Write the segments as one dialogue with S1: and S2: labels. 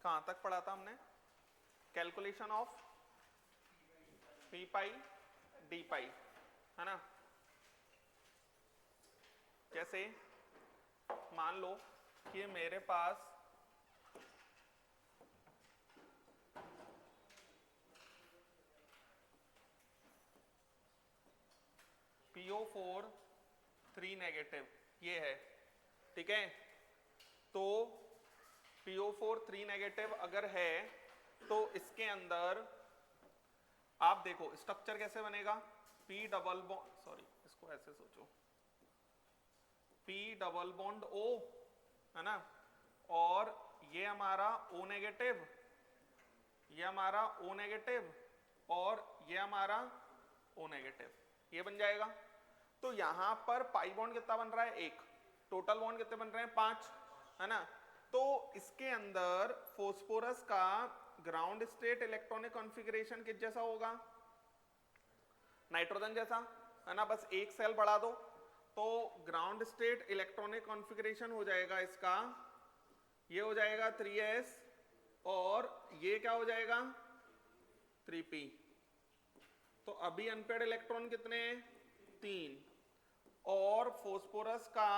S1: कहां तक पढ़ा था हमने? Calculation of p pi d pi, है ना। जैसे मान लो कि मेरे पास PO4 3 नेगेटिव ये है, ठीक है। तो PO4 3 नेगेटिव अगर है तो इसके अंदर आप देखो स्ट्रक्चर कैसे बनेगा, P डबल बॉन्ड, सॉरी इसको ऐसे सोचो, P डबल बॉन्ड O, है ना, और ये हमारा O नेगेटिव, ये हमारा O नेगेटिव, और ये हमारा O नेगेटिव, ये बन जाएगा। तो यहां पर पाई बॉन्ड कितना बन रहा है? 1। टोटल बॉन्ड कितने बन रहे हैं? 5, है ना। तो इसके अंदर फोस्फोरस का ग्राउंड स्टेट इलेक्ट्रॉनिक कॉन्फ़िगरेशन किस जैसा होगा? नाइट्रोजन जैसा, है ना। बस एक सेल बढ़ा दो तो ग्राउंड स्टेट इलेक्ट्रॉनिक कॉन्फ़िगरेशन हो जाएगा इसका, ये हो जाएगा 3s, और ये क्या हो जाएगा? 3p। तो अभी अनपेड इलेक्ट्रॉन कितने हैं? 3। और फोस्फोरस का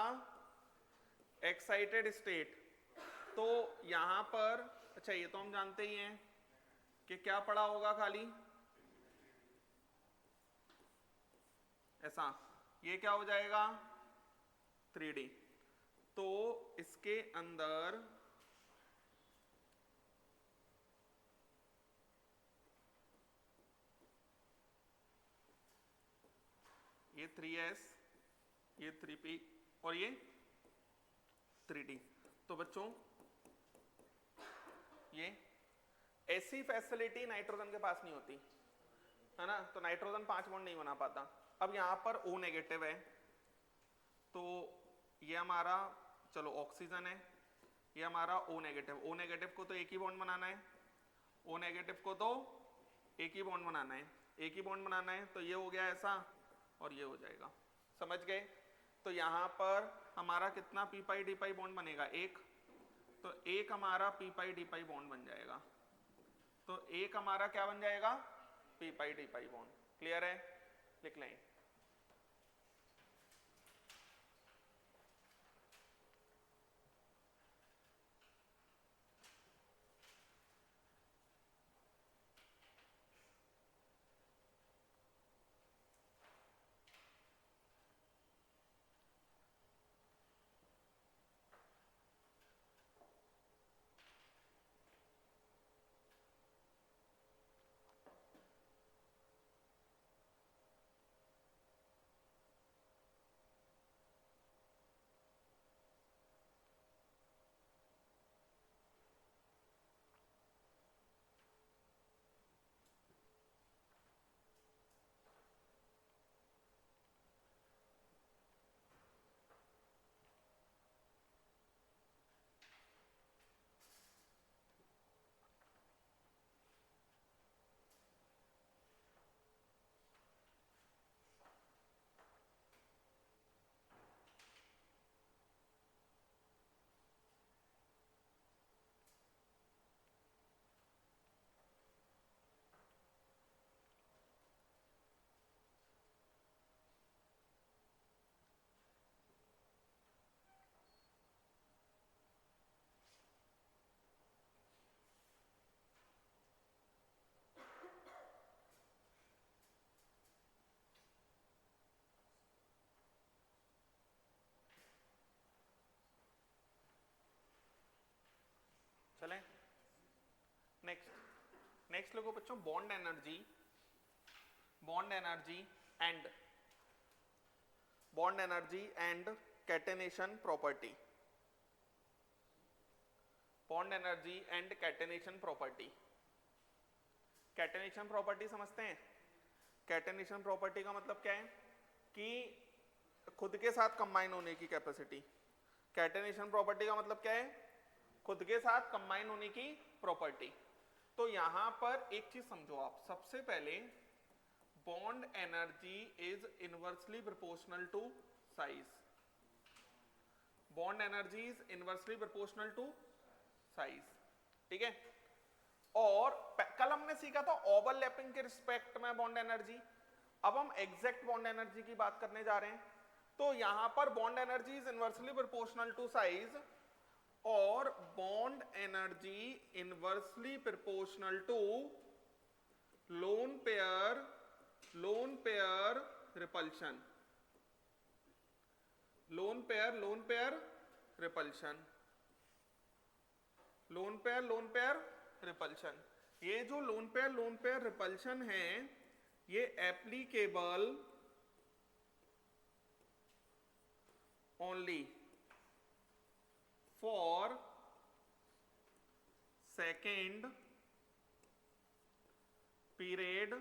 S1: एक्साइटेड स्टेट, तो यहां पर अच्छा ये तो हम जानते ही हैं कि क्या पड़ा होगा, खाली ऐसा, ये क्या हो जाएगा? 3D। तो इसके अंदर ये 3s, ये 3p, और ये 3D। तो बच्चों ये ऐसी फैसिलिटी नाइट्रोजन के पास नहीं होती, है ना। तो नाइट्रोजन 5 बॉन्ड नहीं बना पाता। अब यहां पर O नेगेटिव है, तो ये हमारा चलो ऑक्सीजन है, ये हमारा O नेगेटिव, O नेगेटिव को तो एक ही बॉन्ड बनाना है, O नेगेटिव को तो एक ही बॉन्ड बनाना है, एक ही बॉन्ड बनाना है, तो ये हो गया ऐसा, और ये हो जाएगा, समझ गए। तो यहां पर हमारा कितना P pi d pi bond बनेगा? 1। तो एक हमारा P pi d pi bond बन जाएगा, तो एक हमारा क्या बन जाएगा? P pi d pi bond. Clear है? लिख लें। चलें नेक्स्ट लोगों बच्चों, bond energy and catenation property. Bond energy and catenation property. Catenation property समझते हैं? कैटेनेशन प्रॉपर्टी का मतलब क्या है कि खुद के साथ कंबाइन होने की कैपेसिटी। कैटेनेशन प्रॉपर्टी का मतलब क्या है? खुद के साथ कंबाइन होने की प्रॉपर्टी। तो यहां पर एक चीज समझो आप, सबसे पहले bond energy is inversely proportional to size. Bond energy is inversely proportional to size, ठीक है। और कल हमने सीखा था ओवरलैपिंग के रिस्पेक्ट में बॉन्ड एनर्जी, अब हम एग्जैक्ट बॉन्ड एनर्जी की बात करने जा रहे हैं। तो यहां पर bond energy is inversely proportional to size, और bond energy inversely proportional to lone pair repulsion, lone pair repulsion, lone pair repulsion. ये जो लोन पेयर रिपल्शन है ये applicable only for second period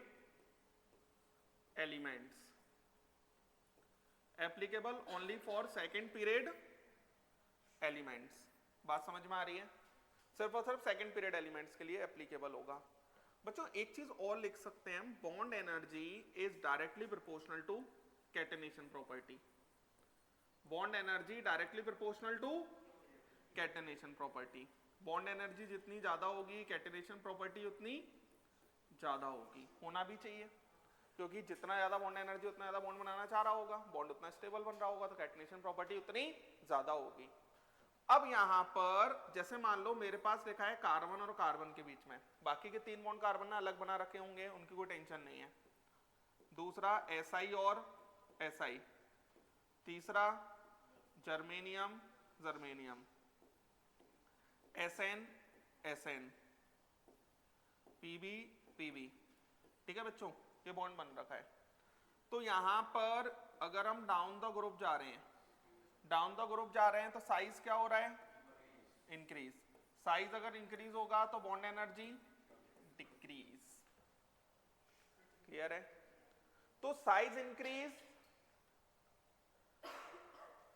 S1: elements, applicable only for second period elements. बात समझ में आ रही है? सिर्फ और सिर्फ सेकेंड पीरियड एलिमेंट्स के लिए एप्लीकेबल होगा। बच्चों एक चीज और लिख सकते हैं, bond energy is directly proportional to catenation property, bond energy directly proportional to catenation property. Bond energy जितनी ज्यादा होगी कैटेनेशन प्रॉपर्टी उतनी ज्यादा होगी, होना भी चाहिए, क्योंकि जितना ज्यादा बॉन्ड एनर्जी उतना ज्यादा बॉन्ड बनाना चाह रहा होगा, बॉन्ड उतना स्टेबल बन रहा होगा, तो कैटेनेशन प्रॉपर्टी उतनी ज्यादा होगी। अब यहां पर जैसे मान लो मेरे पास लिखा है कार्बन और कार्बन के बीच में, बाकी के 3 बॉन्ड कार्बन ने अलग बना रखे होंगे, उनकी कोई टेंशन नहीं है। दूसरा SI और SI, तीसरा germanium germanium, SN SN, PB PB, ठीक है बच्चों, ये बॉन्ड बन रखा है। तो यहां पर अगर हम डाउन द ग्रुप जा रहे हैं, तो साइज क्या हो रहा है? इंक्रीज। साइज अगर इंक्रीज होगा तो बॉन्ड एनर्जी डिक्रीज, क्लियर है? तो साइज इंक्रीज,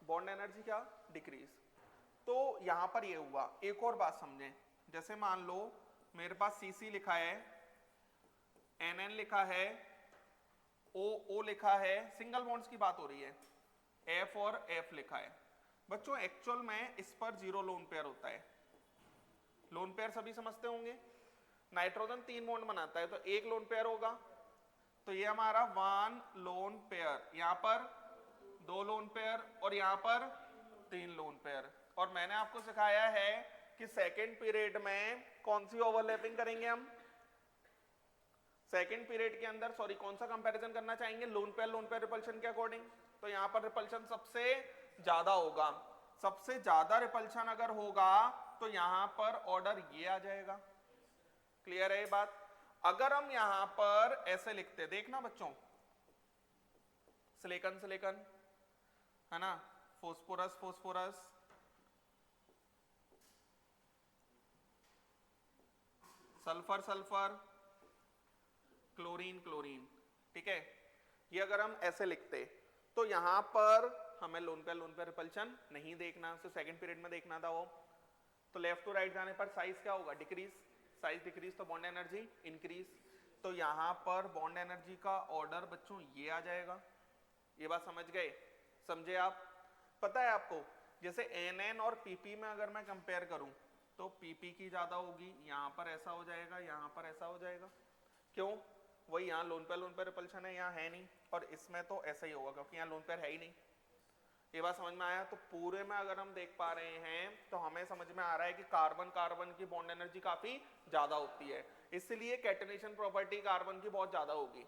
S1: बॉन्ड एनर्जी क्या? डिक्रीज। तो यहां पर ये हुआ। एक और बात समझें, जैसे मान लो मेरे पास CC लिखा है, NN लिखा है, O लिखा है, सिंगल बॉन्ड्स की बात हो रही है, F और F लिखा है। बच्चों एक्चुअल में इस पर 0 लोन पेयर होता है। लोन पेयर सभी समझते होंगे, नाइट्रोजन 3 बॉन्ड बनाता है तो 1 लोन पेयर होगा, तो ये हमारा 1 लोन पेयर, यहां पर 2 लोन पेयर और यहां पर 3 लोन पेयर। और मैंने आपको सिखाया है कि सेकेंड पीरियड में कौन सी ओवरलैपिंग करेंगे हम, सेकेंड पीरियड के अंदर, सॉरी, कौन सा कंपैरिजन करना चाहेंगे? लोन पेयर रिपल्शन के अकॉर्डिंग। तो यहां पर रिपल्शन सबसे ज्यादा होगा, सबसे ज्यादा रिपल्शन अगर होगा तो यहां पर ऑर्डर ये आ जाएगा, क्लियर है ये बात? अगर हम यहां पर ऐसे लिखते, देखना बच्चों, सिलिकॉन सिलिकॉन है ना, phosphorus phosphorus, sulphur sulphur, chlorine chlorine, ठीक है, ये अगर हम ऐसे लिखते तो यहां पर हमें लोन पेयर रिपल्शन नहीं देखना, तो सेकंड पीरियड में देखना था वो। तो लेफ्ट टू राइट जाने पर साइज क्या होगा? डिक्रीज। साइज डिक्रीज तो बॉन्ड एनर्जी इंक्रीज। तो यहां पर बॉन्ड एनर्जी का ऑर्डर बच्चों ये आ जाएगा। ये बात समझ गए? समझे आप? पता है आपको, जैसे NN और PP में अगर मैं कंपेयर करूं तो PP की ज्यादा होगी, यहां पर ऐसा हो जाएगा, यहां पर ऐसा हो जाएगा। क्यों? वही यहाँ लोन पेयर रिपल्शन है, यहाँ है नहीं, और इसमें तो ऐसा ही होगा क्योंकि यहाँ लोन पेयर है ही नहीं। ये बात समझ में आया? तो पूरे में अगर हम देख पा रहे हैं तो हमें समझ में आ रहा है कि कार्बन कार्बन की बॉन्ड एनर्जी काफी ज्यादा होती है, इसलिए कैटेनेशन प्रॉपर्टी कार्बन की बहुत ज्यादा होगी।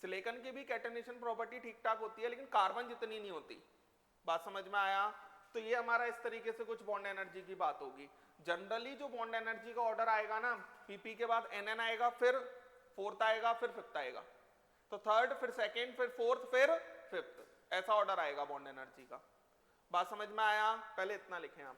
S1: सिलिकॉन की भी कैटेनेशन प्रॉपर्टी ठीक ठाक होती है, लेकिन कार्बन जितनी नहीं होती। बात समझ में आया? तो ये हमारा इस तरीके से कुछ बॉन्ड एनर्जी की बात होगी। जनरली जो बॉन्ड एनर्जी का ऑर्डर आएगा ना, PP के बाद NN आएगा, फिर फोर्थ आएगा, फिर फिफ्थ आएगा, तो थर्ड, फिर सेकेंड, फिर फोर्थ, फिर फिफ्थ, ऐसा ऑर्डर आएगा बॉन्ड एनर्जी का। बात समझ में आया? पहले इतना लिखें आप।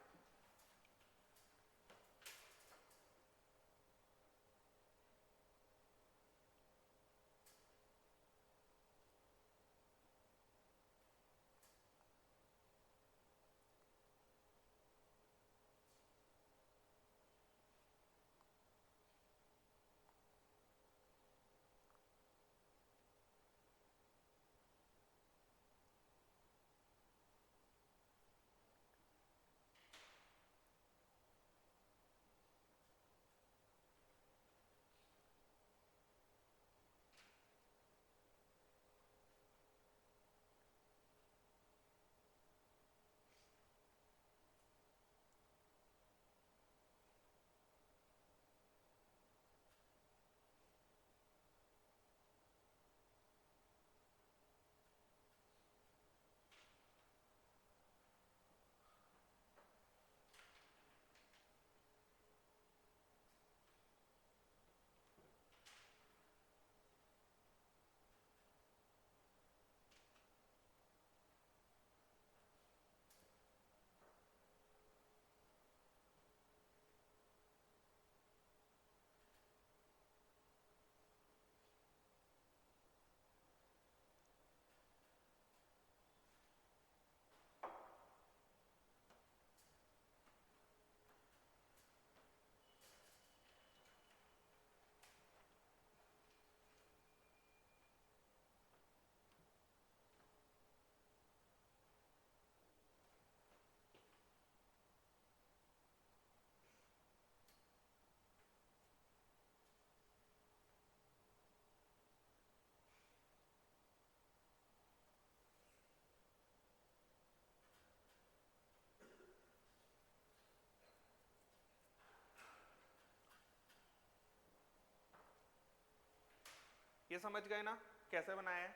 S1: ये समझ गए ना कैसे बनाया है?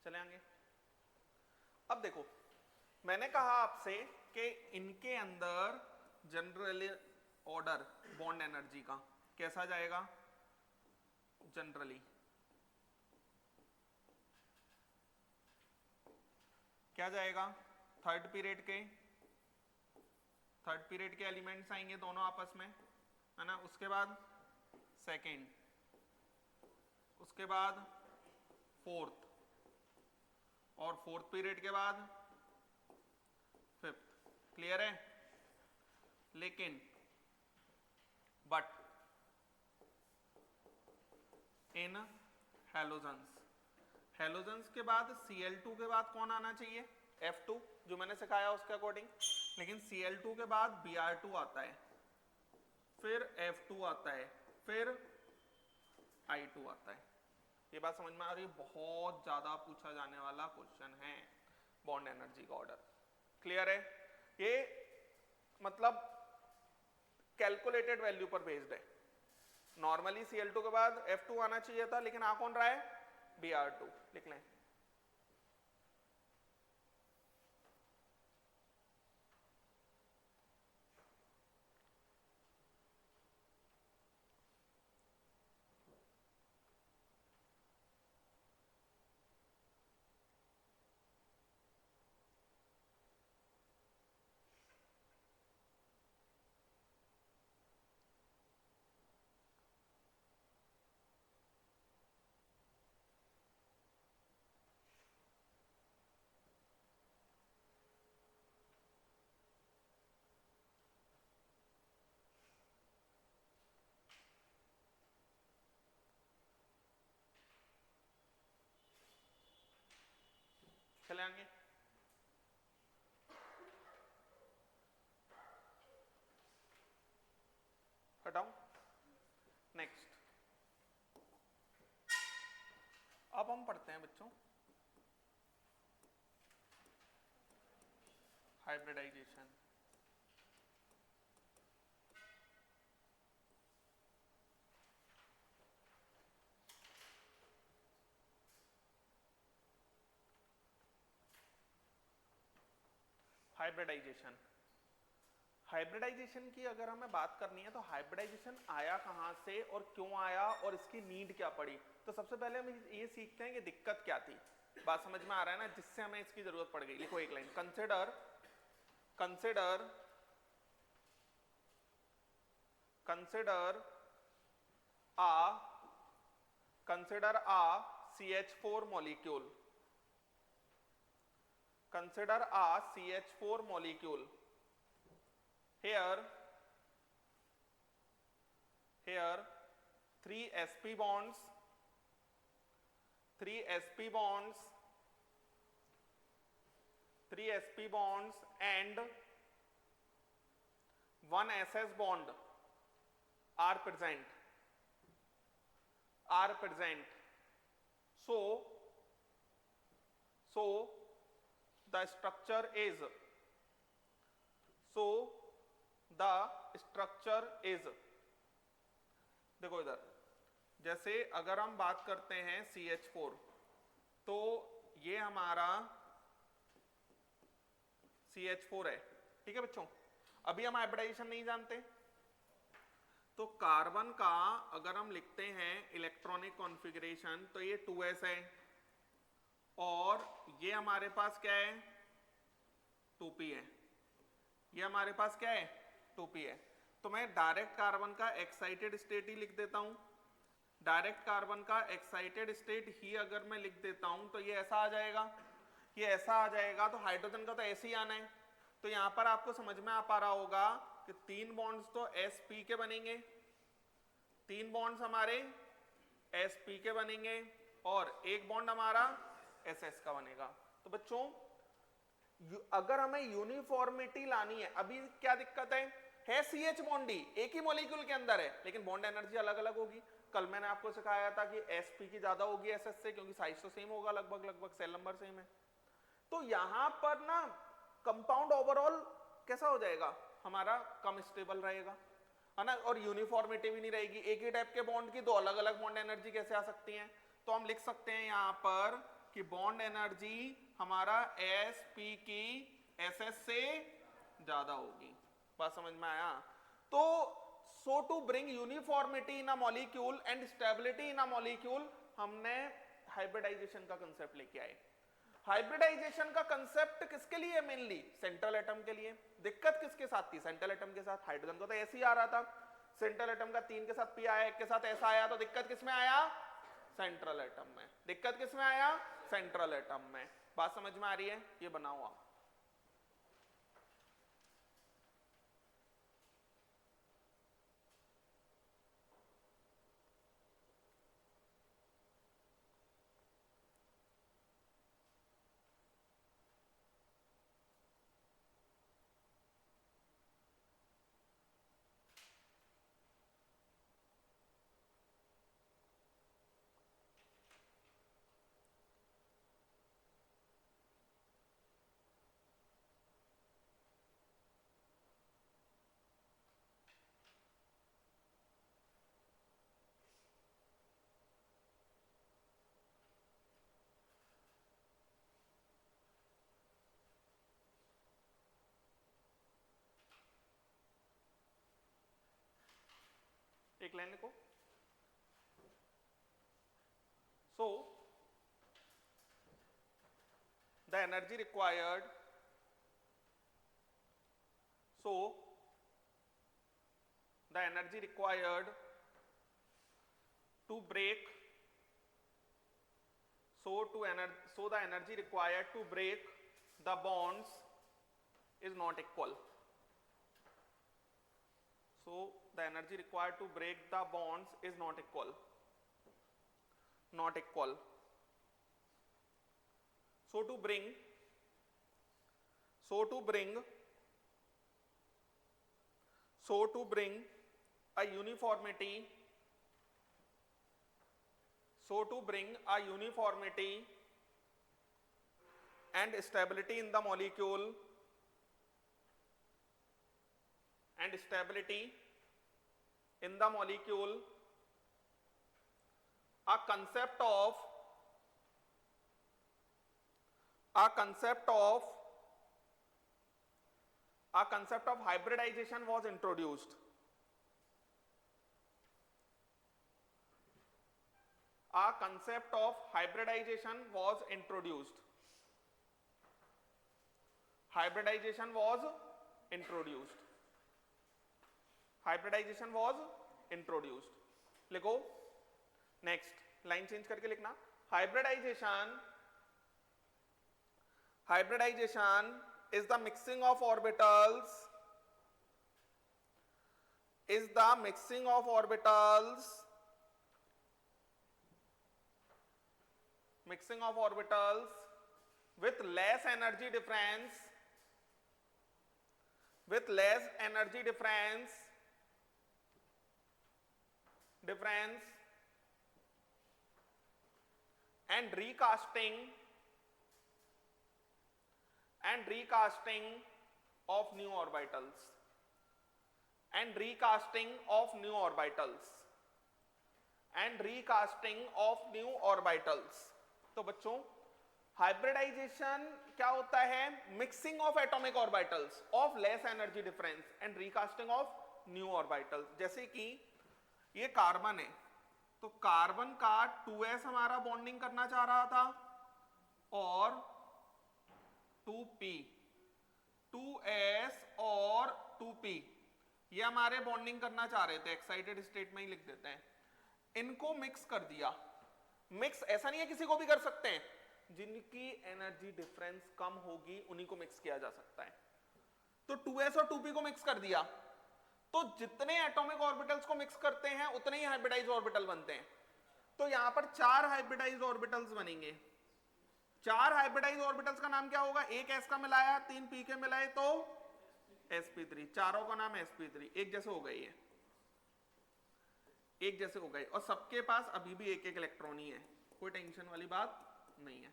S1: चले आगे। अब देखो, मैंने कहा आपसे कि इनके अंदर जनरली ऑर्डर बॉन्ड एनर्जी का कैसा जाएगा? जनरली क्या जाएगा? थर्ड पीरियड के एलिमेंट्स आएंगे दोनों आपस में, है ना। उसके बाद सेकेंड, उसके बाद फोर्थ, और फोर्थ पीरियड के बाद फिफ्थ। क्लियर है? लेकिन बट इन हैलोजन्स के बाद Cl2 के बाद कौन आना चाहिए? F2, जो मैंने सिखाया उसके अकॉर्डिंग। लेकिन Cl2 के बाद Br2 आता है, फिर F2 आता है, फिर I2 आता है। ये बात समझ में आ रही है? बहुत ज्यादा पूछा जाने वाला क्वेश्चन है बॉन्ड एनर्जी का ऑर्डर। क्लियर है? ये मतलब कैलकुलेटेड वैल्यू पर बेस्ड है। नॉर्मली Cl2 के बाद F2 आना चाहिए था, लेकिन आ कौन रहा है? Br2। लिख लें। चले आगे। हटाओ। नेक्स्ट, अब हम पढ़ते हैं बच्चों हाइब्रिडाइजेशन। हाइब्रिडाइजेशन की अगर हमें बात करनी है तो हाइब्रिडाइजेशन आया कहां से और क्यों आया और इसकी नीड क्या पड़ी। तो सबसे पहले हम ये सीखते हैं कि दिक्कत क्या थी। बात समझ में आ रहा है ना, जिससे हमें इसकी जरूरत पड़ गई। लिखो एक line, consider a CH4 molecule. Consider a CH4 molecule. Here 3 sp bonds and 1 SS bond are present. So the structure is देखो इधर, जैसे अगर हम बात करते हैं CH4, तो ये हमारा CH4 है। ठीक है बच्चों, अभी हम हाइब्रिडाइजेशन नहीं जानते, तो कार्बन का अगर हम लिखते हैं इलेक्ट्रॉनिक कॉन्फ़िगरेशन तो ये 2s है, और ये हमारे पास क्या है? 2p है। ये हमारे पास क्या है? 2p है। तो मैं डायरेक्ट कार्बन का एक्साइटेड स्टेट ही लिख देता हूं। डायरेक्ट कार्बन का एक्साइटेड स्टेट ही अगर मैं लिख देता हूं तो ये ऐसा आ जाएगा, ये ऐसा आ जाएगा। तो हाइड्रोजन का तो ऐसे ही आना है। तो यहां पर आपको समझ में आ पा रहा होगा कि 3 बॉन्ड्स तो sp के बनेंगे, 3 बॉन्ड्स हमारे sp के बनेंगे, और एक बॉन्ड हमारा ss का बनेगा। तो बच्चों अगर हमें यूनिफॉर्मिटी लानी है, अभी क्या दिक्कत है CH बॉन्ड ही एक ही मॉलिक्यूल के अंदर है, लेकिन बॉन्ड एनर्जी अलग अलग होगी। कल मैंने आपको सिखाया था कि sp की ज्यादा होगी ss से, क्योंकि साइज तो सेम होगा, लगभग सेल नंबर सेम है। तो यहां पर ना कंपाउंड ओवरऑल कैसा हो जाएगा हमारा, कम स्टेबल रहेगा, है ना, और यूनिफॉर्मिटी भी नहीं रहेगी। एक ही टाइप के बॉन्ड की दो अलग अलग बॉन्ड एनर्जी कैसे आ सकती हैं, तो हम लिख सकते हैं यहां पर कि बॉन्ड एनर्जी हमारा sp की ss से ज्यादा होगी। बात समझ में आया? तो so to bring uniformity in a molecule and stability in a molecule हमने हाइब्रिडाइजेशन का कंसेप्ट लेके आए। हाइब्रिडाइजेशन का कंसेप्ट किसके लिए? मेनली सेंट्रल एटम के लिए। दिक्कत किसके साथ थी? सेंट्रल एटम के साथ। हाइड्रोजन को तो ऐसे ही आ रहा था, सेंट्रल एटम का 3 के साथ p आया, 1 के साथ s आया, तो दिक्कत किसमें आया? सेंट्रल एटम में। दिक्कत किसमें आया? सेंट्रल एटम में। बात समझ में आ रही है? ये बनाओ आप। एक लाइन लिखो। So the energy required, so the energy required to break, so the energy required to break the bonds is not equal. So the energy required to break the bonds is not equal. Not equal. So to bring a uniformity, and stability in the molecule, a concept of hybridization was introduced. A concept of hybridization was introduced. Hybridization was introduced. Hybridization was introduced. लिखो, next line change करके लिखना। Hybridization is the mixing of orbitals, with less energy difference, and recasting of new orbitals, तो बच्चों hybridisation क्या होता है? Mixing of atomic orbitals of less energy difference and recasting of new orbitals. जैसे कि ये कार्बन है, तो कार्बन का 2s हमारा बॉन्डिंग करना चाह रहा था और 2p, 2s और 2p ये हमारे बॉन्डिंग करना चाह रहे थे, एक्साइटेड स्टेट में ही लिख देते हैं। इनको मिक्स कर दिया। मिक्स ऐसा नहीं है किसी को भी कर सकते हैं, जिनकी एनर्जी डिफरेंस कम होगी उन्हीं को मिक्स किया जा सकता है। तो 2s और 2p को मिक्स कर दिया, तो जितने एटॉमिक ऑर्बिटल्स को मिक्स करते हैं उतने ही हाइब्रिडाइज्ड ऑर्बिटल बनते हैं। तो यहां पर 4 हाइब्रिडाइज्ड ऑर्बिटल्स बनेंगे। 4 हाइब्रिडाइज्ड ऑर्बिटल्स का नाम क्या होगा? एक s का मिलाया, 3 p के मिलाए तो sp3, चारों का नाम sp3, एक जैसे हो गई है। एक जैसे हो गए और सबके पास अभी भी एक एक इलेक्ट्रॉन ही है, कोई टेंशन वाली बात नहीं है।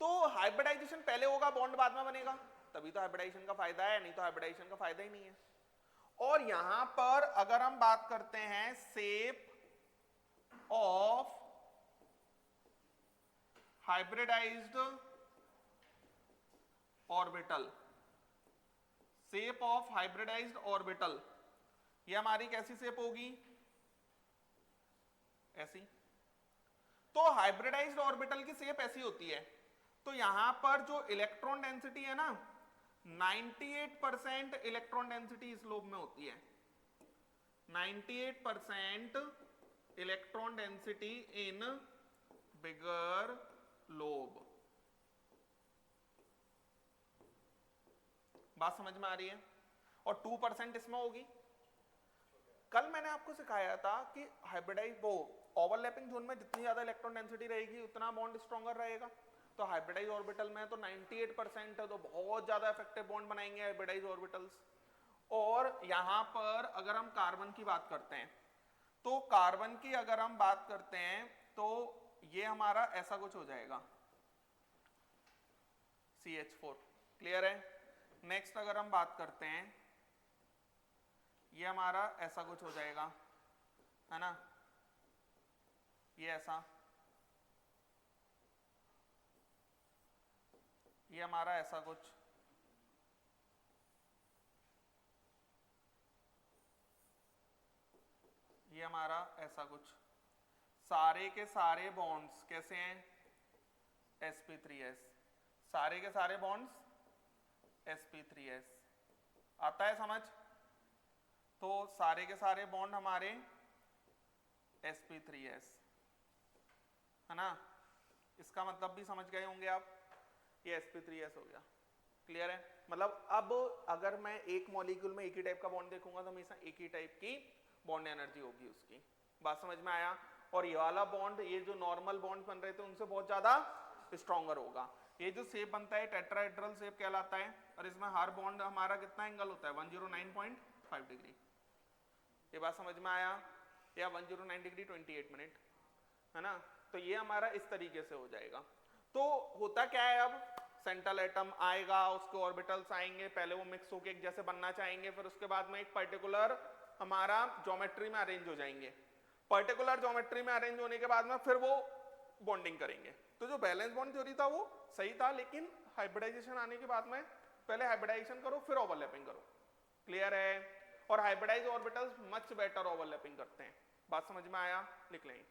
S1: तो हाइब्रिडाइजेशन पहले होगा, बॉन्ड बाद में बनेगा, तभी तो हाइब्रिडाइजेशन का फायदा है, नहीं तो हाइब्रिडाइजेशन का फायदा ही नहीं है। और यहां पर अगर हम बात करते हैं shape of hybridised orbital, shape of hybridised orbital, ये हमारी कैसी शेप होगी, ऐसी। तो हाइब्रिडाइज्ड ऑर्बिटल की शेप ऐसी होती है। तो यहां पर जो इलेक्ट्रॉन डेंसिटी है ना, 98% इलेक्ट्रॉन डेंसिटी इस लोब में होती है, 98% electron density in bigger lobe. बात समझ में आ रही है? और 2% इसमें होगी। कल मैंने आपको सिखाया था कि हाइब्रिडाइज वो ओवरलैपिंग जोन में जितनी ज्यादा इलेक्ट्रॉन डेंसिटी रहेगी उतना बॉन्ड स्ट्रॉन्गर रहेगा। तो हाइब्रिडाइज ऑर्बिटल में तो 98% है, तो बहुत ज्यादा इफेक्टिव बॉन्ड बनाएंगे हाइब्रिडाइज ऑर्बिटल्स। और यहां पर अगर हम कार्बन की बात करते हैं, तो कार्बन की अगर हम बात करते हैं तो ये हमारा ऐसा कुछ हो जाएगा, CH4। क्लियर है? नेक्स्ट अगर हम बात करते हैं, ये हमारा ऐसा कुछ हो जाएगा, है ना, ये ऐसा, ये हमारा ऐसा कुछ, ये हमारा ऐसा कुछ। सारे के सारे बॉन्ड्स कैसे हैं, sp3s, सारे के सारे बॉन्ड्स sp3s। आता है समझ? तो सारे के सारे बॉन्ड हमारे sp3s, है ना, इसका मतलब भी समझ गए होंगे आप, ये sp3s हो गया। क्लियर है? मतलब अब अगर मैं एक मॉलिक्यूल में एक ही टाइप का बॉन्ड देखूंगा तो हमेशा एक ही टाइप की बॉन्ड एनर्जी होगी उसकी। बात समझ में आया? और ये वाला बॉन्ड, ये जो नॉर्मल बॉन्ड बन रहे थे उनसे बहुत ज्यादा स्ट्रॉन्गर होगा। ये जो शेप बनता है टेट्राहेड्रल शेप कहलाता है, और इसमें हर बॉन्ड हमारा कितना एंगल होता है, 109.5 डिग्री। ये बात समझ में आया? या 109 डिग्री 28 मिनट, है ना। तो ये हमारा इस तरीके से हो जाएगा। तो होता क्या है, अब सेंट्रल एटम आएगा, उसके ऑर्बिटल्स आएंगे, पहले वो मिक्स होके एक जैसे बनना चाहेंगे, फिर उसके बाद में एक पर्टिकुलर हमारा ज्योमेट्री में अरेंज हो जाएंगे। पर्टिकुलर ज्योमेट्री में अरेंज होने के बाद में फिर वो बॉन्डिंग करेंगे। तो जो बैलेंस बॉन्ड थ्योरी था वो सही था, लेकिन हाइब्रिडाइजेशन आने के बाद में पहले हाइब्रिडाइजेशन करो फिर ओवरलैपिंग करो। क्लियर है? और hybridize orbitals much better overlapping करते हैं। बात समझ में आया? लिख लें।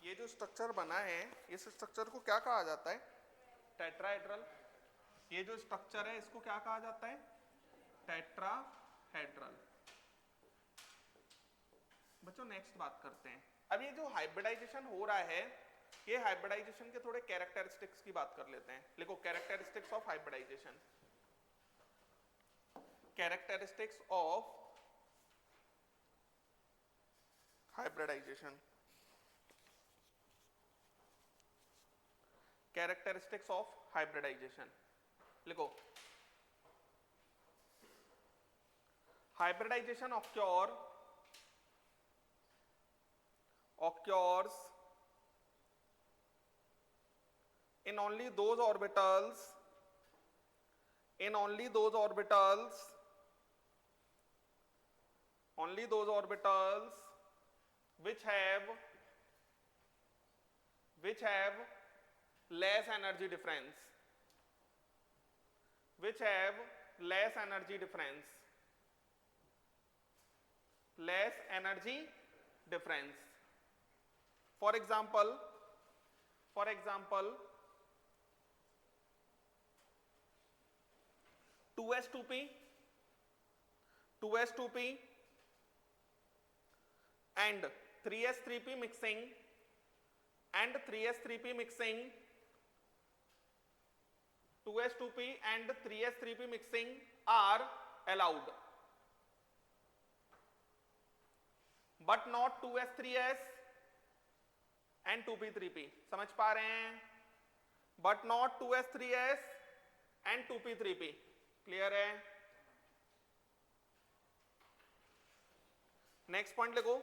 S1: ये जो स्ट्रक्चर बना है, इस स्ट्रक्चर को क्या कहा जाता है? टेट्राहेड्रल। ये जो स्ट्रक्चर है इसको क्या कहा जाता है? टेट्राहेड्रल। बच्चों नेक्स्ट बात करते हैं। अब ये जो हाइब्रिडाइजेशन हो रहा है, ये हाइब्रिडाइजेशन के थोड़े कैरेक्टरिस्टिक्स की बात कर लेते हैं। देखो characteristics of hybridisation. Characteristics of hybridisation. Characteristics of hybridisation लिखो। Hybridisation occurs in only those orbitals which have less energy difference, For example, 2s2p and 3s3p mixing and 3s3p mixing, 2s2p and 3s3p mixing are allowed, but not 2s3s and 2p3p. समझ पा रहे हैं? But not 2s3s and 2p3p. Clear है? Next point लिखो।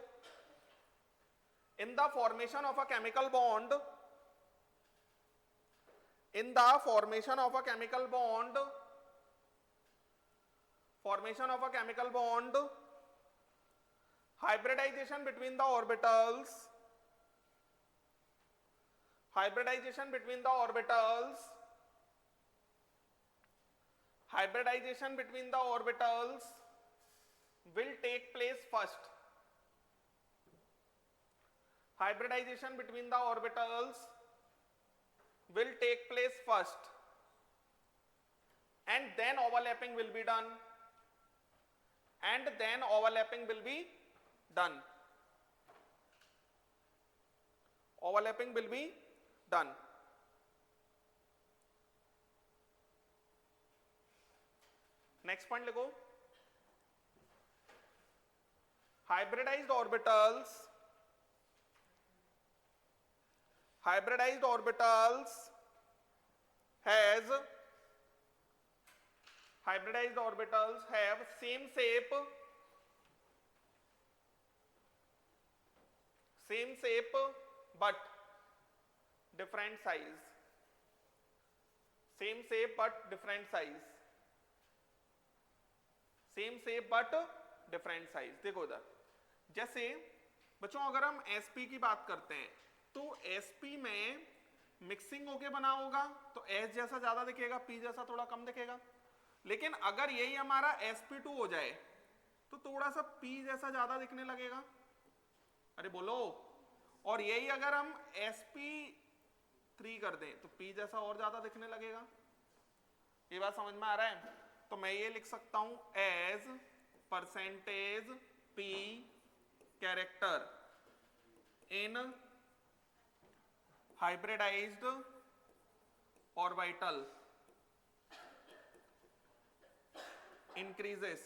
S1: In the formation of a chemical bond, hybridization between the orbitals will take place first. Hybridization between the orbitals will take place first, and then overlapping will be done. Overlapping will be done. Next point लिखो। Hybridized orbitals have same shape but different size. Same shape but different size. देखो इधर, जैसे बच्चों अगर हम sp की बात करते हैं तो sp में मिक्सिंग होके बना होगा तो s जैसा ज्यादा दिखेगा, p जैसा थोड़ा कम दिखेगा। लेकिन अगर यही हमारा sp2 हो जाए तो थोड़ा सा p जैसा ज्यादा दिखने लगेगा। अरे बोलो। और यही अगर हम sp3 कर दें तो p जैसा और ज्यादा दिखने लगेगा। ये बात समझ में आ रहा है? तो मैं ये लिख सकता हूं as percentage p character in hybridized orbital increases,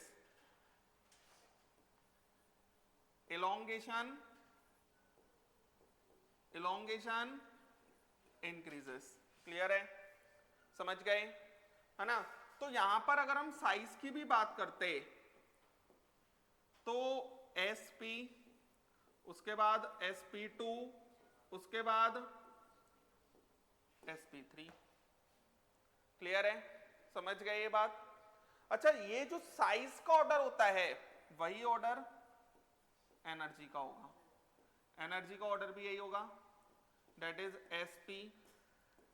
S1: elongation increases. Clear है? समझ गए? है ना? तो यहां पर अगर हम साइज की भी बात करते तो sp, उसके बाद sp2, उसके बाद sp3। क्लियर है? समझ गए ये बात? अच्छा, ये जो साइज का ऑर्डर होता है वही ऑर्डर एनर्जी का होगा। एनर्जी का ऑर्डर भी यही होगा, दैट इज sp,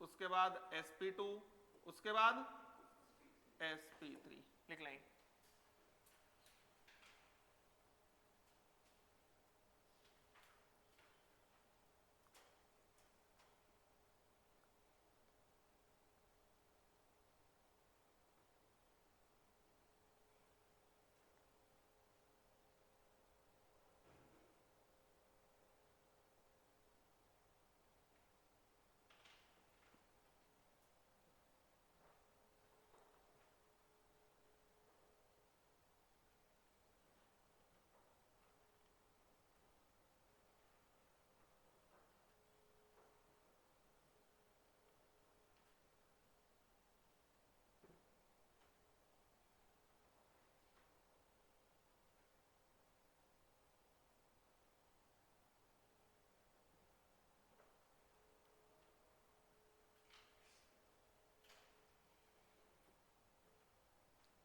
S1: उसके बाद sp2, उसके बाद sp3। लिख लें।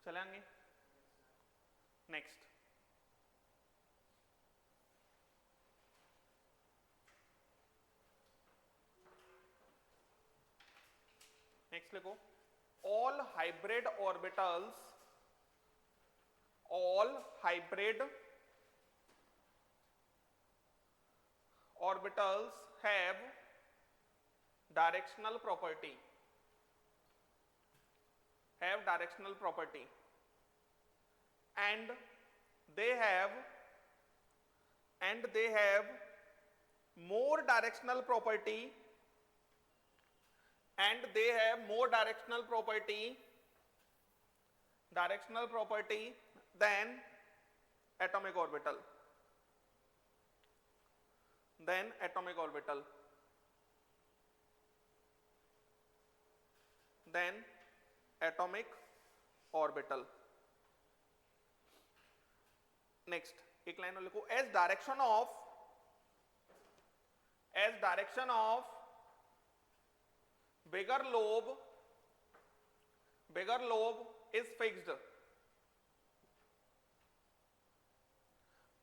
S1: चलेंगे नेक्स्ट। नेक्स्ट लिखो, all hybrid orbitals have directional property, and they have more directional property than atomic orbital. Next एक लाइन और लिखो, as direction of bigger lobe is fixed,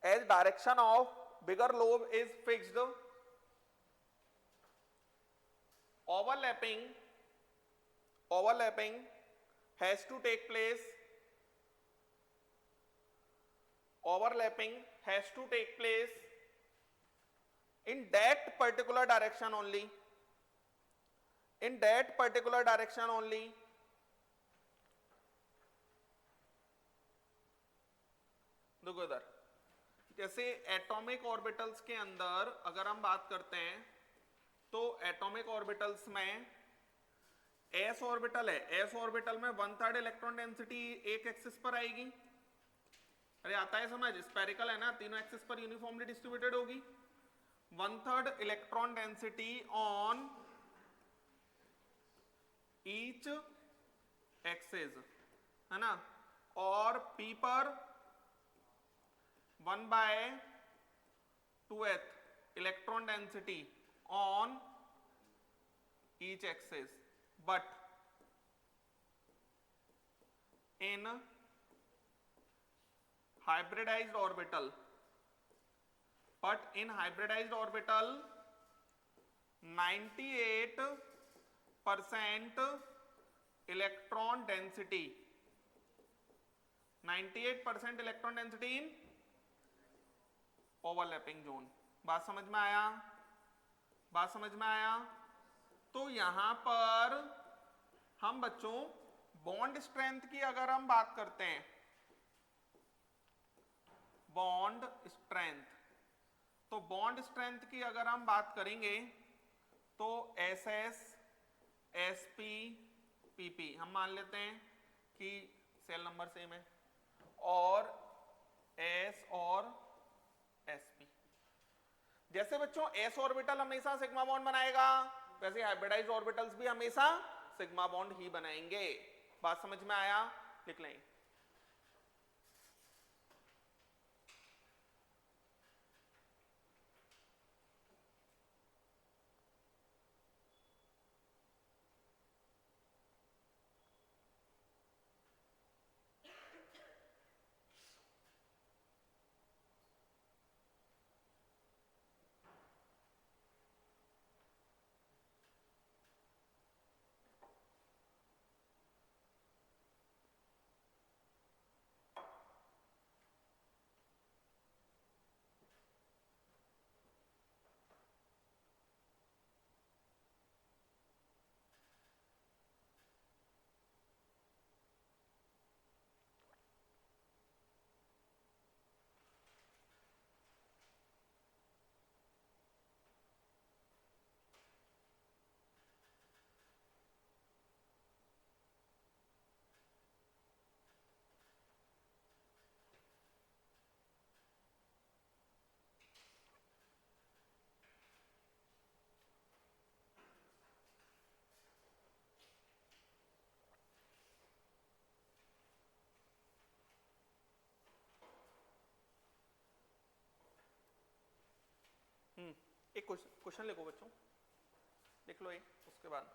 S1: as direction of bigger lobe is fixed, overlapping has to take place in that particular direction only, देखो इधर, जैसे atomic orbitals के अंदर अगर हम बात करते हैं तो एटॉमिक ऑर्बिटल्स में एस ऑर्बिटल है, एस ऑर्बिटल में 1/3 इलेक्ट्रॉन डेंसिटी एक एक्सिस पर आएगी, अरे आता है समझ, स्फेरिकल है ना, तीनों एक्सिस पर यूनिफॉर्मली डिस्ट्रीब्यूटेड होगी, 1/3 electron density on each axis, है ना, और पी पर 1/2th electron density on each axis, but in hybridized orbital 98% electron density in overlapping zone। बात समझ में आया? तो यहां पर हम बच्चों बॉन्ड स्ट्रेंथ की अगर हम बात करते हैं, बॉन्ड स्ट्रेंथ की अगर हम बात करेंगे तो SS SP PP हम मान लेते हैं कि सेल नंबर सेम है, और S और SP। जैसे बच्चों s ऑर्बिटल हमेशा सिग्मा बॉन्ड बनाएगा, वैसे हाइब्रिडाइज्ड ऑर्बिटल्स भी हमेशा सिग्मा बॉन्ड ही बनाएंगे। बात समझ में आया? लिख लें। एक क्वेश्चन लिखो बच्चों, लिख लो एक, उसके बाद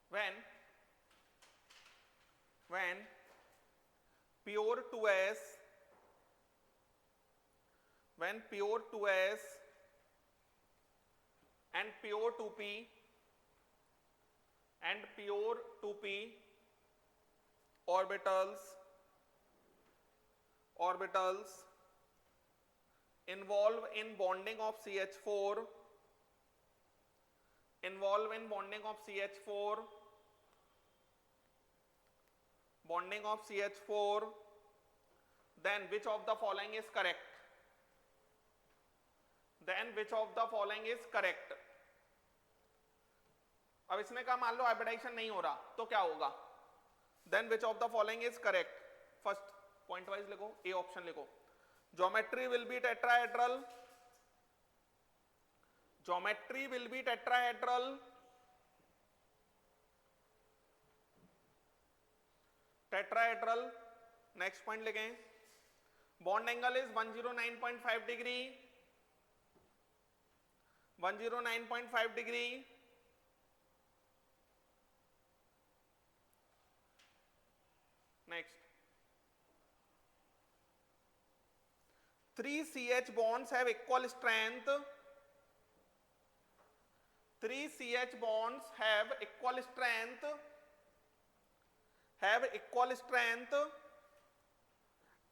S1: when pure 2s when pure 2s and pure 2p and pure 2p orbitals involve in bonding of CH4 then which of the following is correct? अब इसने कहा मान लो हाइब्रिडाइजेशन नहीं हो रहा तो क्या होगा? then which of the following is correct? First point wise लिखो, ए ऑप्शन लिखो. Geometry will be tetrahedral. Next point लिखें. Bond angle is 109.5 degree. 109.5 degree. Next, 3 CH bonds have equal strength. 3 CH bonds have equal strength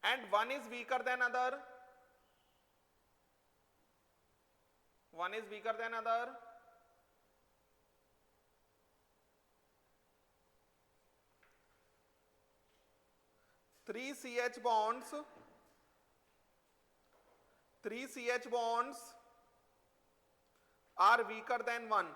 S1: and one is weaker than other. Three CH bonds are weaker than one.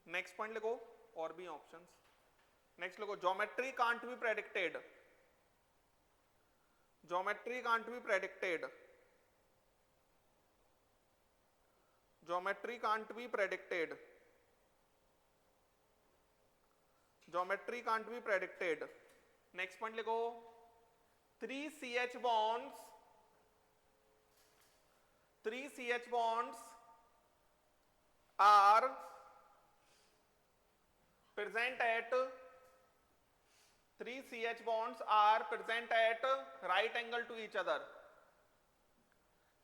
S1: Next point लिखो, और भी options. Next लिखो, geometry can't be predicted. Geometry can't be predicted. Next point लिखो, 3 CH bonds are present at right angle to each other.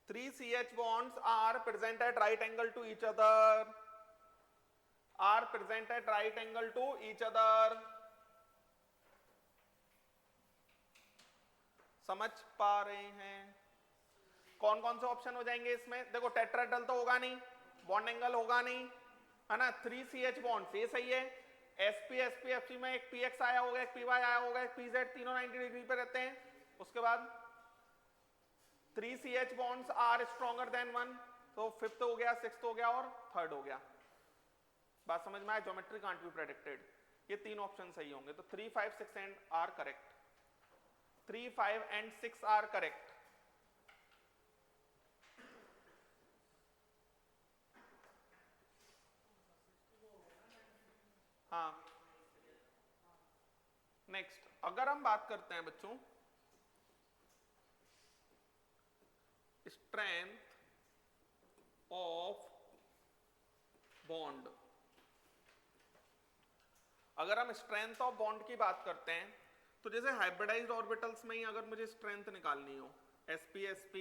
S1: 3 CH bonds are present at right angle to each other. समझ पा रहे हैं? कौन कौन से option हो जाएंगे इसमें? देखो, टेट्राहेड्रल तो होगा नहीं, बॉन्ड एंगल होगा नहीं, है ना. 3 CH bonds ये सही है. sp fp में एक px आया होगा, एक py आया होगा, एक pz, तीनों 90 डिग्री पे रहते हैं. उसके बाद 3 CH bonds are stronger than 1, तो फिफ्थ हो गया, सिक्स्थ हो गया और थर्ड हो गया. बात समझ में आया? ज्योमेट्री कांट बी प्रेडिक्टेड, ये तीन ऑप्शन सही होंगे. तो 3, 5, 6 and are correct. 3, 5 and 6 are correct. हाँ. नेक्स्ट, अगर हम बात करते हैं बच्चों स्ट्रेंथ ऑफ बॉन्ड, अगर हम स्ट्रेंथ ऑफ बॉन्ड की बात करते हैं तो जैसे हाइब्रिडाइज्ड ऑर्बिटल्स में ही अगर मुझे स्ट्रेंथ निकालनी हो, sp sp,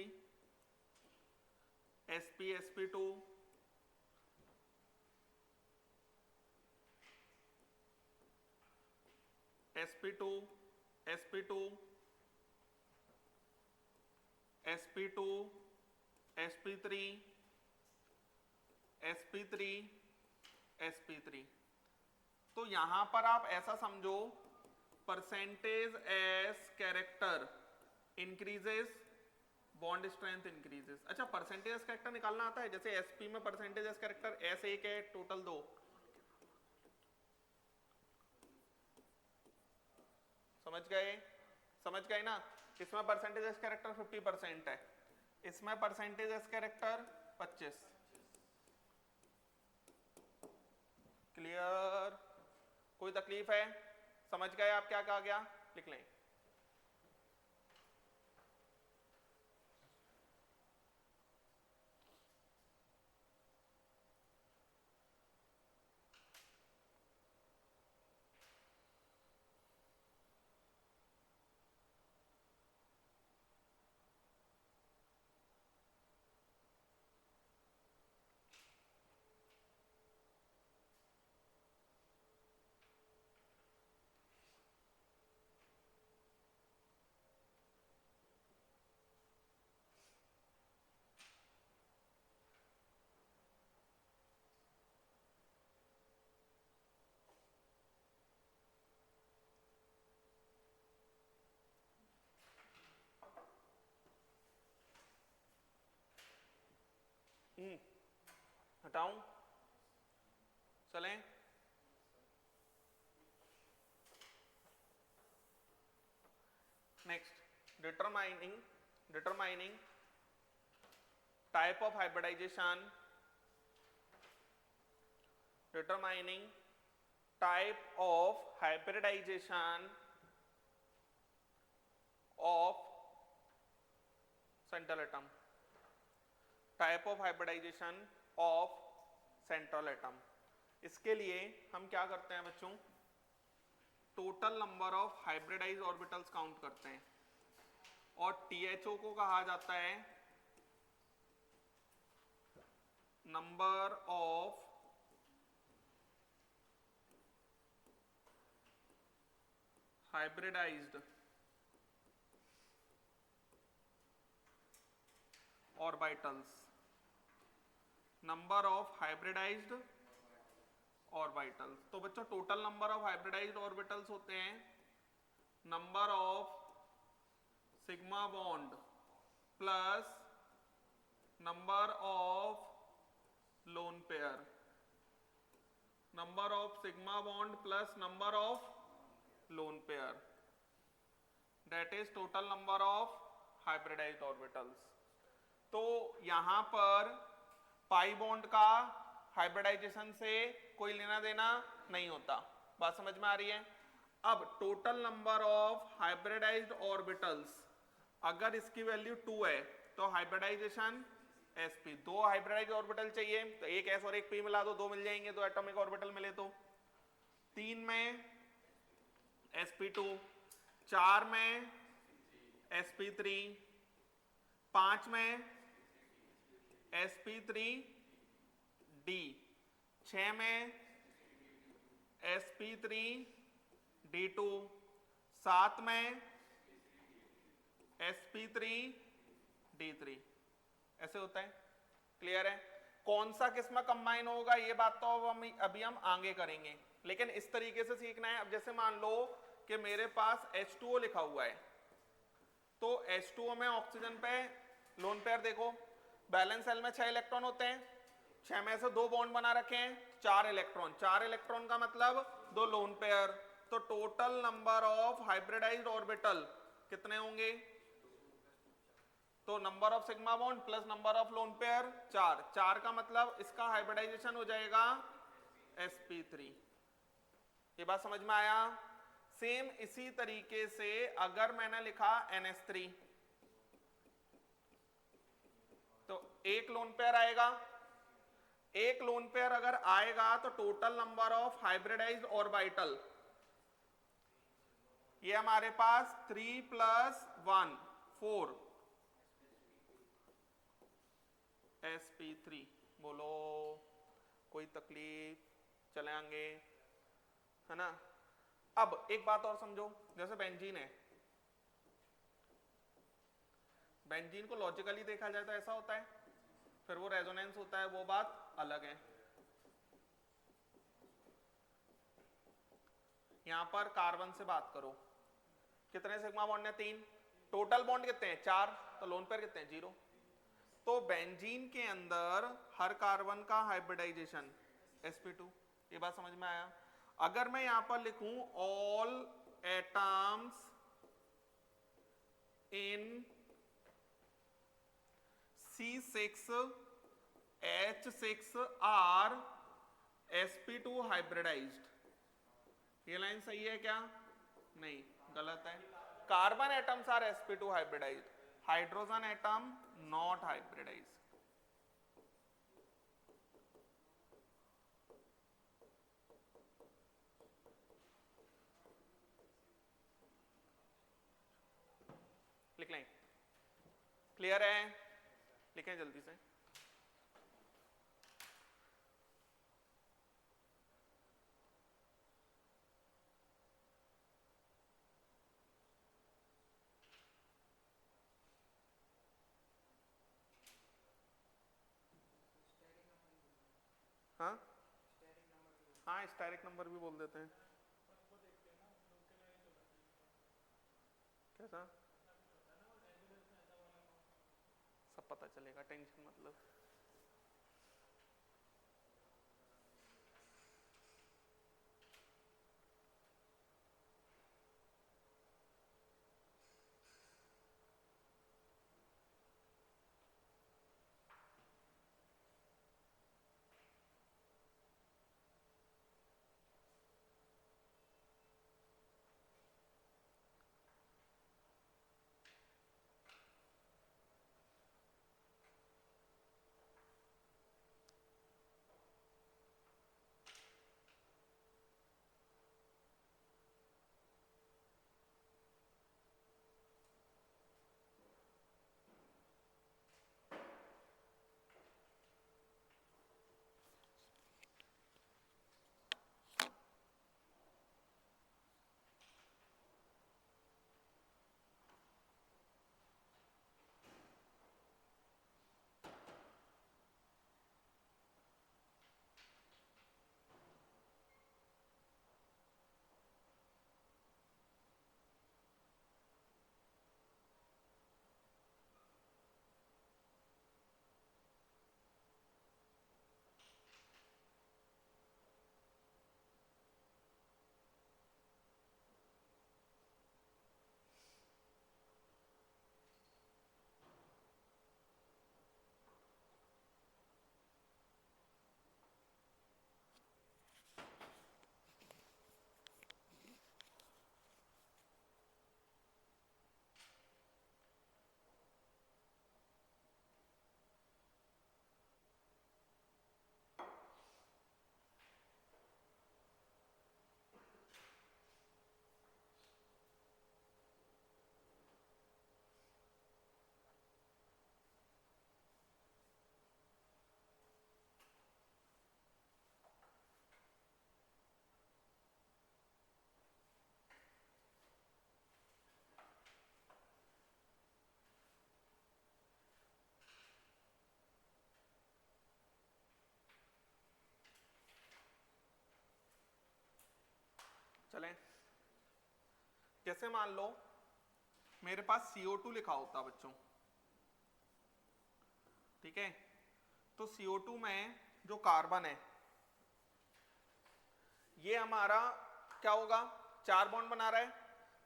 S1: sp sp2, sp2 sp2 sp2 sp3 sp3 sp3, तो यहां पर आप ऐसा समझो, percentage S character increases, bond strength increases. अच्छा, परसेंटेज एस कैरेक्टर निकालना आता है? जैसे एसपी में परसेंटेज एस कैरेक्टर S1 है, टोटल 2. समझ गए ना? इसमें परसेंटेज एस कैरेक्टर 50% है, इसमें परसेंटेज एस कैरेक्टर 25. क्लियर? कोई तकलीफ है? समझ गए आप क्या कहा गया? लिख लें। हटाऊं? चलें? Next, determining type of hybridization, determining type of hybridization of central atom, type of hybridization of central atom। इसके लिए हम क्या करते हैं बच्चों? Total number of hybridize orbitals count करते हैं, और THO को कहा जाता है number of hybridized orbitals, number of hybridized orbitals. तो बच्चों total number of hybridized orbitals होते हैं number of sigma bond plus number of lone pair, number of sigma bond plus number of lone pair, that is total number of hybridized orbitals। तो यहां पर pi bond का hybridisation से कोई लेना देना नहीं होता, बात समझ में आ रही है? अब total number of hybridized orbitals, अगर इसकी वैल्यू 2 है तो हाइब्रिडाइजेशन sp। दो हाइब्रिडाइज्ड ऑर्बिटल चाहिए तो एक s और एक p मिला दो, दो मिल जाएंगे, दो एटॉमिक ऑर्बिटल मिले तो। 3 में sp2, 4 में sp3, 5 में sp3d, 6 में sp3d2, 7 में sp3d3। ऐसे होता है, क्लियर है? कौन सा किस में कंबाइन होगा ये बात तो अभी हम आगे करेंगे, लेकिन इस तरीके से सीखना है। अब जैसे मान लो कि मेरे पास H2O लिखा हुआ है, तो H2O में ऑक्सीजन पे लोन पेयर देखो, बैलेंस सेल में 6 इलेक्ट्रॉन होते हैं, 6 में से 2 बॉन्ड बना रखे हैं, 4 इलेक्ट्रॉन, 4 इलेक्ट्रॉन का मतलब 2 लोन पेयर। तो total number of hybridised orbital कितने होंगे? तो number of sigma bond plus number of lone pair 4, 4 का मतलब इसका हाइब्रिडाइजेशन हो जाएगा sp3। ये बात समझ में आया? सेम इसी तरीके से अगर मैंने लिखा NH3 तो एक लोन पेयर आएगा, एक लोन पेयर अगर आएगा तो total number of hybridised orbital ये हमारे पास 3 + 1 4 sp3। बोलो कोई तकलीफ? चले आएंगे, है ना? अब एक बात और समझो, जैसे बेंजीन है, बेंजीन को लॉजिकली देखा जाए तो ऐसा होता है, फिर वो रेजोनेंस होता है, वो बात अलग है। यहां पर कार्बन से बात करो, कितने सिग्मा बॉन्ड है? 3, टोटल बॉन्ड कितने हैं? 4, तो लोन पेयर कितने हैं? 0। तो बेंजीन के अंदर हर कार्बन का हाइब्रिडाइजेशन sp2। ये बात समझ में आया? अगर मैं यहां पर लिखूं all atoms in C6H6 are sp2 hybridized, ये लाइन सही है क्या? नहीं, गलत है। Carbon atoms are sp2 hybridized, hydrogen atom not hybridized. लिख लें, क्लियर है? लिखें जल्दी से। हाँ हाँ, स्टाइरिक नंबर भी बोल देते हैं। कैसा? सब पता चलेगा, टेंशन मतलब। चलें, जैसे मान लो मेरे पास CO2 लिखा होता बच्चों, ठीक है? तो CO2 में जो कार्बन है ये हमारा क्या होगा, 4 बॉन्ड बना रहा है।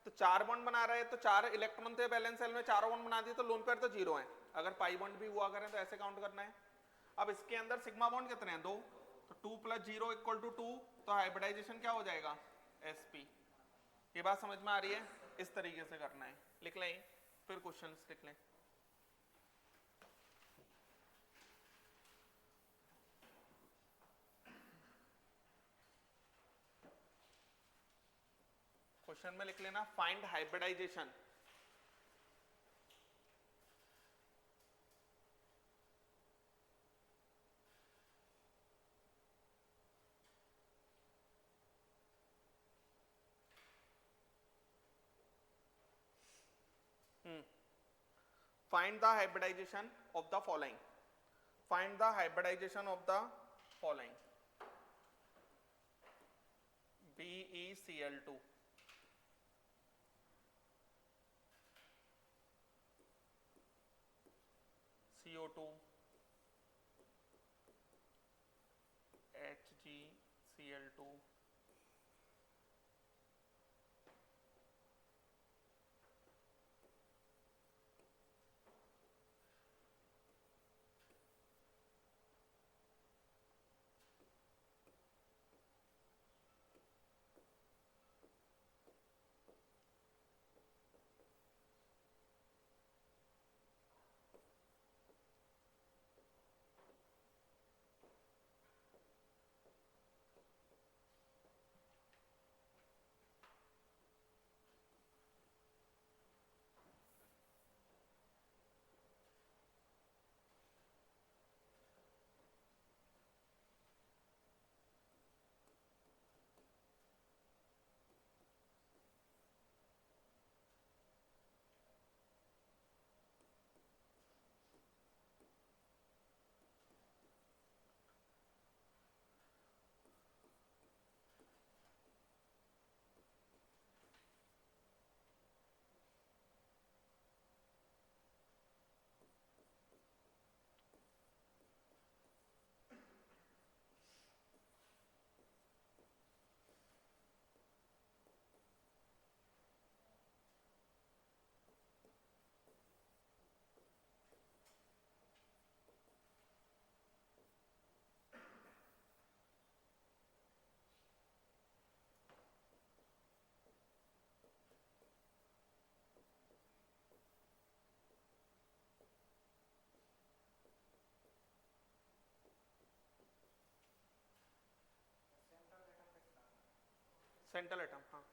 S1: तो 4 बॉन्ड बना रहे हैं तो 4 इलेक्ट्रॉन थे वैलेंस शेल में, 4 बॉन्ड बना दिए तो लोन पेयर तो 0 है। अगर पाई बॉन्ड भी हुआ करें तो ऐसे काउंट करना है। अब इसके अंदर सिग्मा बॉन्ड कितने हैं, 2, तो 2 + 0 = 2, तो हाइब्रिडाइजेशन क्या हो जाएगा, sp। ये बात समझ में आ रही है? इस तरीके से करना है। लिख लें, फिर क्वेश्चंस लिख लें। क्वेश्चन में लिख लेना, find hybridization find the hybridization of the following, find the hybridization of the following: BeCl2, CO2, HgCl2, central atom, हाँ।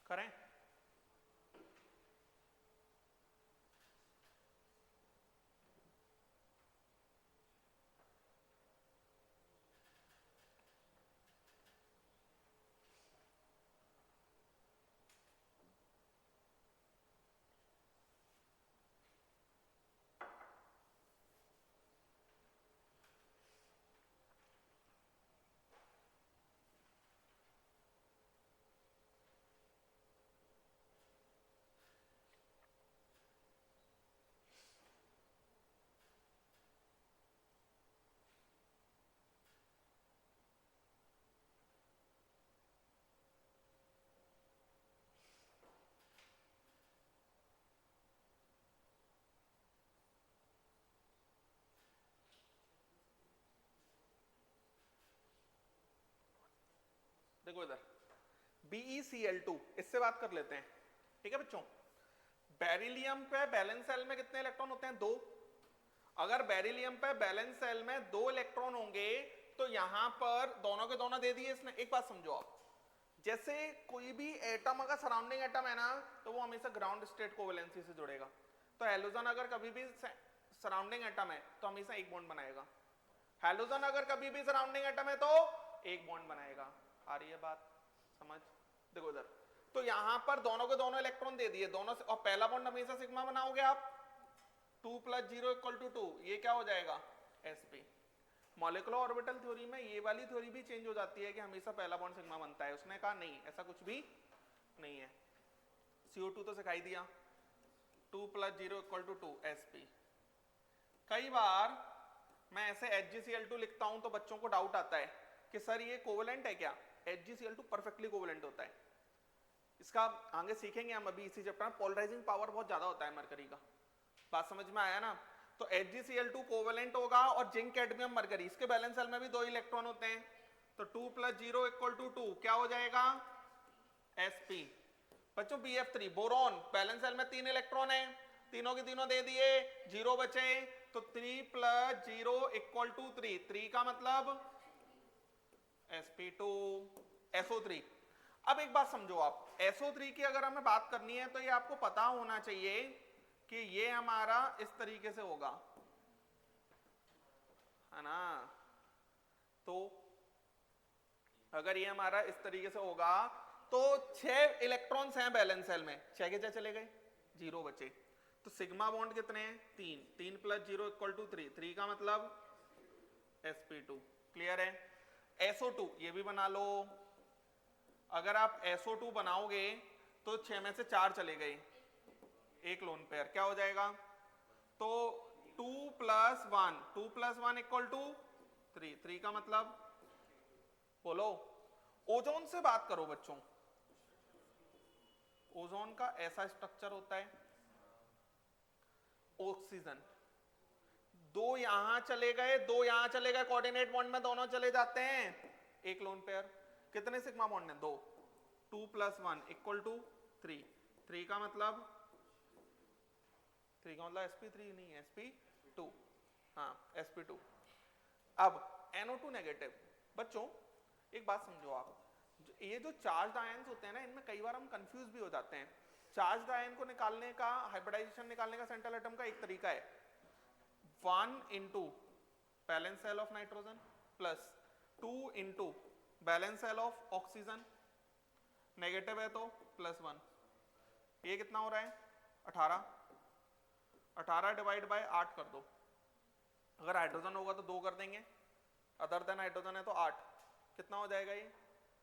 S1: करें? देखो इधर BeCl2, इससे बात कर लेते हैं, ठीक है बच्चों। बेरिलियम पे बैलेंस सेल में कितने इलेक्ट्रॉन होते हैं? 2। अगर बेरिलियम पे बैलेंस सेल में 2 इलेक्ट्रॉन होंगे तो यहां पर दोनों के दोनों दे दिए इसने। एक बात समझो आप, जैसे कोई भी एटम अगर सराउंडिंग एटम है ना तो वो हमेशा ग्राउंड स्टेट कोवेलेंसी से जुड़ेगा। तो हैलोजन अगर कभी भी सराउंडिंग एटम है तो हमेशा एक बॉन्ड बनाएगा। हैलोजन अगर कभी भी सराउंडिंग एटम है तो एक बॉन्ड बनाएगा। आ रही है बात समझ? देखो इधर, तो यहां पर दोनों के दोनों इलेक्ट्रॉन दे दिए दोनों से, और पहला बॉन्ड हमेशा सिग्मा बनाओगे आप 2 + 0 = 2, ये क्या हो जाएगा? sp। मॉलिक्यूलर ऑर्बिटल थ्योरी में ये वाली थ्योरी भी चेंज हो जाती है कि हमेशा पहला बॉन्ड सिग्मा बनता है। उसने कहा नहीं, ऐसा कुछ भी नहीं है। CO2 तो सिखाई दिया, 2 + 0 = 2 sp। कई बार मैं ऐसे HgCl2 लिखता हूं तो बच्चों को डाउट आता है कि सर ये कोवेलेंट है क्या? HgCl2 परफेक्टली कोवेलेंट होता है। इसका आगे सीखेंगे हम अभी इसी चैप्टर में। पोलराइजिंग पावर बहुत ज्यादा होता है मरकरी का, बात समझ में आया ना? तो HgCl2 कोवेलेंट होगा, और जिंक कैडमियम मरकरी, इसके बैलेंस सेल में भी 2 इलेक्ट्रॉन होते हैं। तो 2 + 0 = 2 क्या हो जाएगा? sp। बच्चों BF3 बोरॉन, बैलेंस सेल में 3 इलेक्ट्रॉन है, तीनों के तीनों दे दिए, 0 बचे, तो 3 + 0 = 3। 3 का मतलब sp2 SO3। अब एक बात समझो आप, SO3 की अगर हमें बात करनी है तो ये आपको पता होना चाहिए कि ये हमारा इस तरीके से होगा, है ना? तो अगर ये हमारा इस तरीके से होगा तो 6 इलेक्ट्रॉन्स हैं बैलेंस सेल में, 6 के 6 चले गए, 0 बचे। तो सिग्मा बॉन्ड कितने हैं? 3। 3 + 0 = 3। 3 का मतलब sp2। क्लियर है? SO2 ये भी बना लो। अगर आप SO2 बनाओगे तो 6 में से 4 चले गए, एक लोन पेयर, क्या हो जाएगा? तो 2 + 1 = 3। 3 का मतलब बोलो। ओजोन से बात करो बच्चों, ओजोन का ऐसा स्ट्रक्चर होता है, ऑक्सीजन 2 यहां चले गए, 2 यहां चले गए, कोऑर्डिनेट बॉन्ड में दोनों चले जाते हैं, एक लोन पेयर। कितने सिग्मा बॉन्ड है? 2। 2 + 1 = 3। 3 का मतलब sp3 नहीं है, sp2। हाँ sp2। अब NO2 नेगेटिव। बच्चों एक बात समझो आप, ये जो चार्ज आयंस होते हैं ना, इनमें कई बार हम कंफ्यूज भी हो जाते हैं। चार्ज आयन को निकालने का, हाइब्रिडाइजेशन निकालने का सेंट्रल एटम का एक तरीका है 1 × valence shell of nitrogen plus 2 × valence shell of oxygen. Negative है तो +1। ये कितना हो रहा है? 18। 18 / 8 कर दो। अगर हाइड्रोजन होगा तो 2 कर देंगे, अदर देन हाइड्रोजन है तो 8। कितना हो जाएगा? ये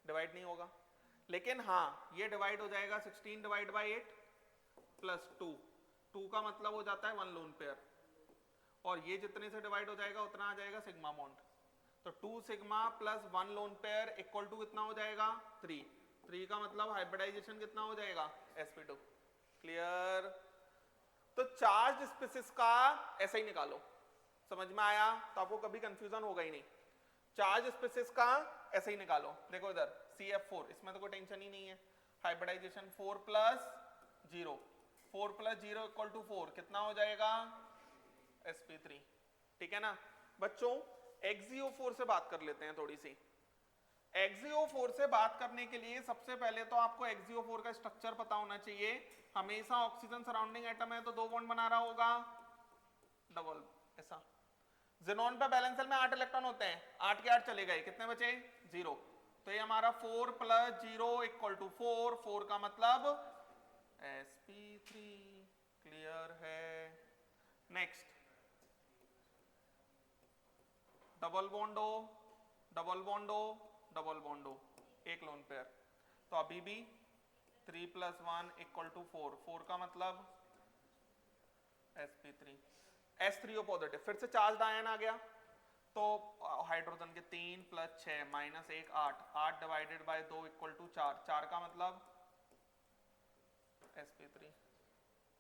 S1: डिवाइड नहीं होगा, लेकिन हाँ ये डिवाइड हो जाएगा 16 / 8 + 2। 2 का मतलब हो जाता है 1 लोन पेयर, और ये जितने से डिवाइड हो जाएगा उतना आ जाएगा सिग्मा बॉन्ड। तो 2 सिग्मा + 1 लोन पेयर = कितना हो जाएगा? 3। 3 का मतलब हाइब्रिडाइजेशन कितना हो जाएगा? sp2। क्लियर? तो चार्ज स्पीसीज का ऐसा ही निकालो, समझ में आया? तो आपको कभी कंफ्यूजन होगा ही नहीं। चार्ज स्पीसीज का ऐसे ही निकालो। देखो इधर CF4, इसमें तो कोई टेंशन ही नहीं है। हाइब्रिडाइजेशन 4 + 0, 4 + 0 = 4, कितना हो जाएगा? sp3। ठीक है ना बच्चों? XeO4 से बात कर लेते हैं थोड़ी सी। XeO4 से बात करने के लिए सबसे पहले तो आपको XeO4 का स्ट्रक्चर पता होना चाहिए। हमेशा ऑक्सीजन सराउंडिंग एटम है तो 2 बॉन्ड बना रहा होगा, डबल ऐसा। ज़ेनॉन पे बैलेंस सेल में 8 इलेक्ट्रॉन होते हैं, 8 के 8 चले गए, कितने बचे? 0। तो ये हमारा 4 + 0 = 4। 4 का मतलब sp3। क्लियर है? नेक्स्ट, डबल बॉन्डो, डबल बॉन्डो, डबल बॉन्डो, एक लोन पेयर। तो अभी भी 3 + 1 = 4। 4 का मतलब sp3। S3O पॉजिटिव, फिर से चार्ज आयन आ गया, तो हाइड्रोजन के 3 + 6 -1 8। 8 / 2 = 4। 4 का मतलब sp3।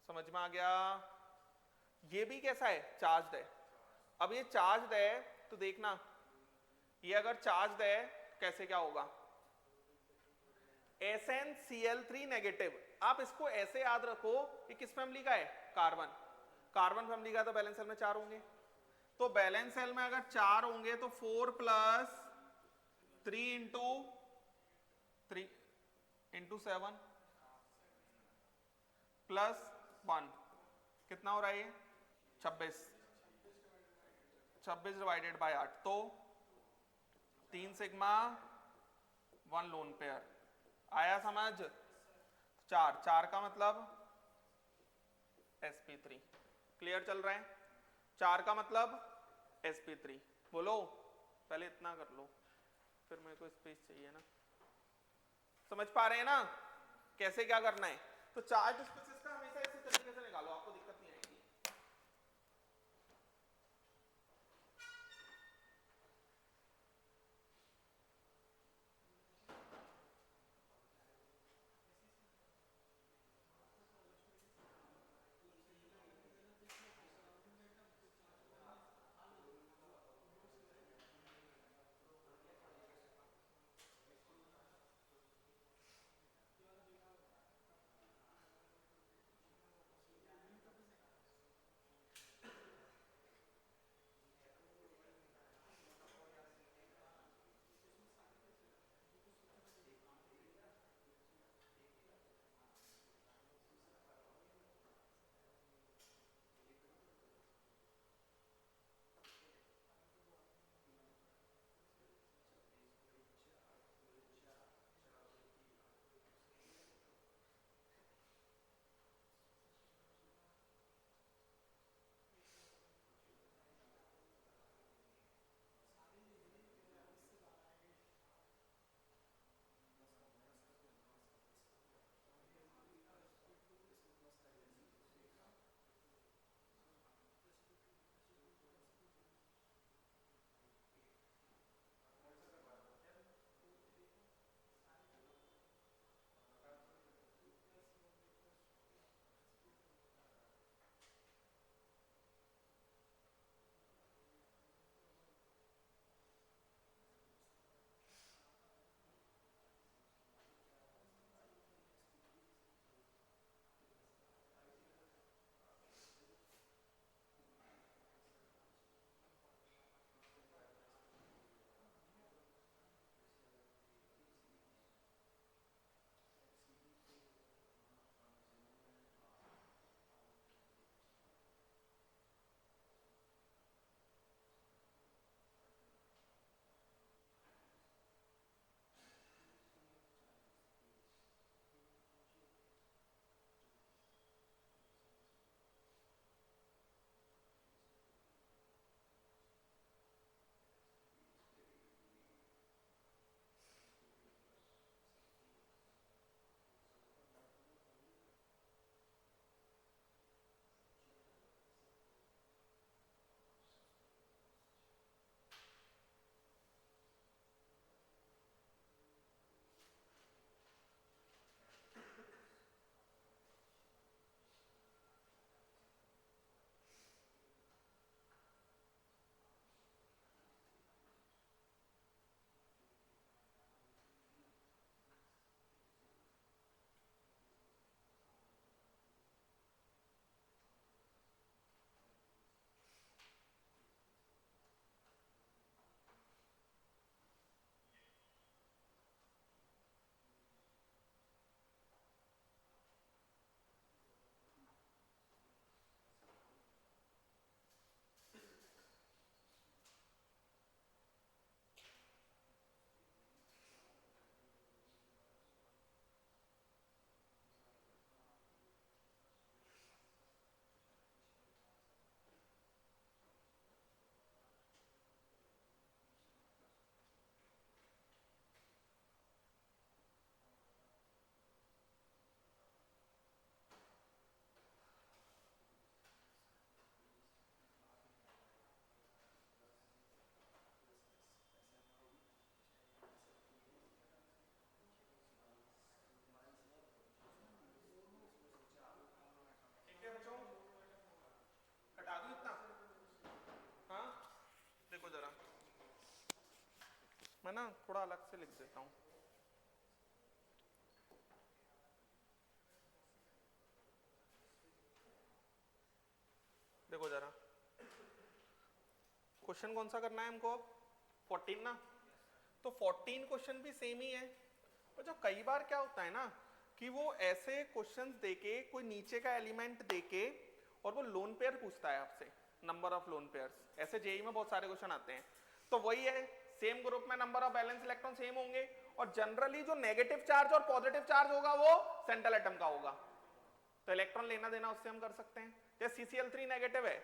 S1: समझ में आ गया? ये भी कैसा है? चार्ज है। अब ये चार्ज है तो देखना, ये अगर चार्ज है कैसे क्या होगा? SnCl3 negative. आप इसको ऐसे याद रखो कि किस फैमिली का है, कार्बन। कार्बन फैमिली का तो बैलेंस सेल में 4 होंगे, तो बैलेंस सेल में अगर 4 होंगे तो 4 + 3 इंटू 7 + 1 कितना हो रहा है ये 26, 26 डिवाइडेड बाय 8, तो 3 सिग्मा 1 लोन पेयर। आया समझ? 4 का मतलब sp3। क्लियर चल रहा है? 4 का मतलब sp3। बोलो, पहले इतना कर लो, फिर मेरे को स्पेस चाहिए ना। समझ पा रहे हैं ना कैसे क्या करना है? तो चार्ज स्पेसिस का हमेशा इसी तरीके से निकालो, आपको दिक्कत नहीं आएगी। ठीक है बच्चों, हटा दूं इतना? हाँ देखो जरा, मैं ना थोड़ा अलग से लिख देता हूँ। देखो जरा क्वेश्चन कौन सा करना है हमको, 14 ना, तो 14 क्वेश्चन भी सेम ही है। और जो कई बार क्या होता है ना कि वो ऐसे क्वेश्चंस देके कोई नीचे का एलिमेंट देके और वो लोन पेयर पूछता है आपसे, नंबर ऑफ लोन पेयर्स, ऐसे जेई में बहुत सारे क्वेश्चन आते हैं। तो वही है, सेम ग्रुप में number of balance electron same होंगे और जनरली जो नेगेटिव चार्ज और पॉजिटिव चार्ज होगा वो सेंट्रल एटम का होगा, तो इलेक्ट्रॉन लेना देना उससे हम कर सकते हैं। जैसे CCl3 नेगेटिव है,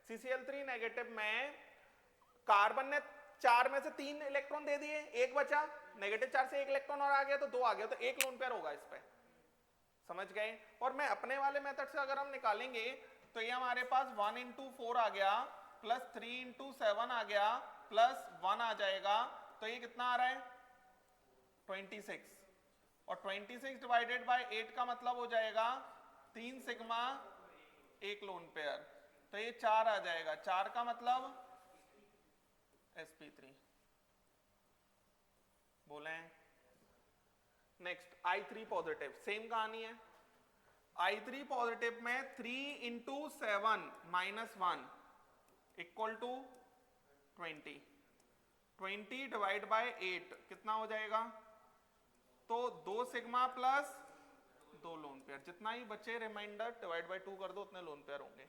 S1: CCl3 नेगेटिव में कार्बन ने 4 में से 3 इलेक्ट्रॉन दे दिए, एक बचा, नेगेटिव चार्ज से 1 इलेक्ट्रॉन और आ गया तो 2 आ गया, तो 1 लोन पेयर होगा इस पे, समझ गए। और मैं अपने वाले मेथड से अगर हम निकालेंगे तो ये हमारे पास 1 into 4 आ गया प्लस 3 into 7 आ गया प्लस 1 आ जाएगा, तो ये कितना आ रहा है 26, और 26 डिवाइडेड बाय 8 का मतलब हो जाएगा 3 सिग्मा 1 लोन पेयर, तो ये 4 आ जाएगा, 4 का मतलब sp3 बोले। नेक्स्ट I3 पॉजिटिव, सेम कहानी है। I3 पॉजिटिव में 3 into 7 minus 1 equal to 20, 20 divide by 8 कितना हो जाएगा, तो 2 सिग्मा प्लस 2 लोन पेयर, जितना ही बचे रिमाइंडर डिवाइड बाय 2 कर दो उतने लोन पेयर होंगे।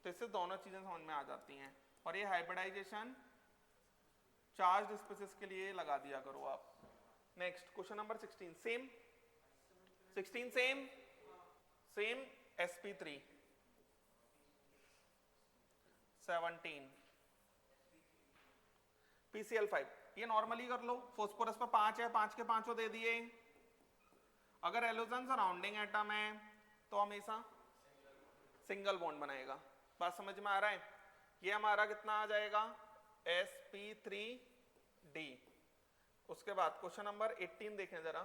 S1: तो इससे दोनों चीजें समझ में आ जाती हैं। और ये हाइब्रिडाइजेशन चार्ज स्पेसिस के लिए लगा दिया करो आप। Next question number 16, same 16 same sp3, 17 pCl5, ये नॉर्मली कर लो, फॉस्फोरस पर 5 है, 5 के 5 दे दिए। अगर एलोजन सराउंडिंग एटम है तो हमेशा सिंगल बॉन्ड बनाएगा, बात समझ में आ रहा है। ये हमारा कितना आ जाएगा sp3d। उसके बाद क्वेश्चन नंबर 18 देखें जरा,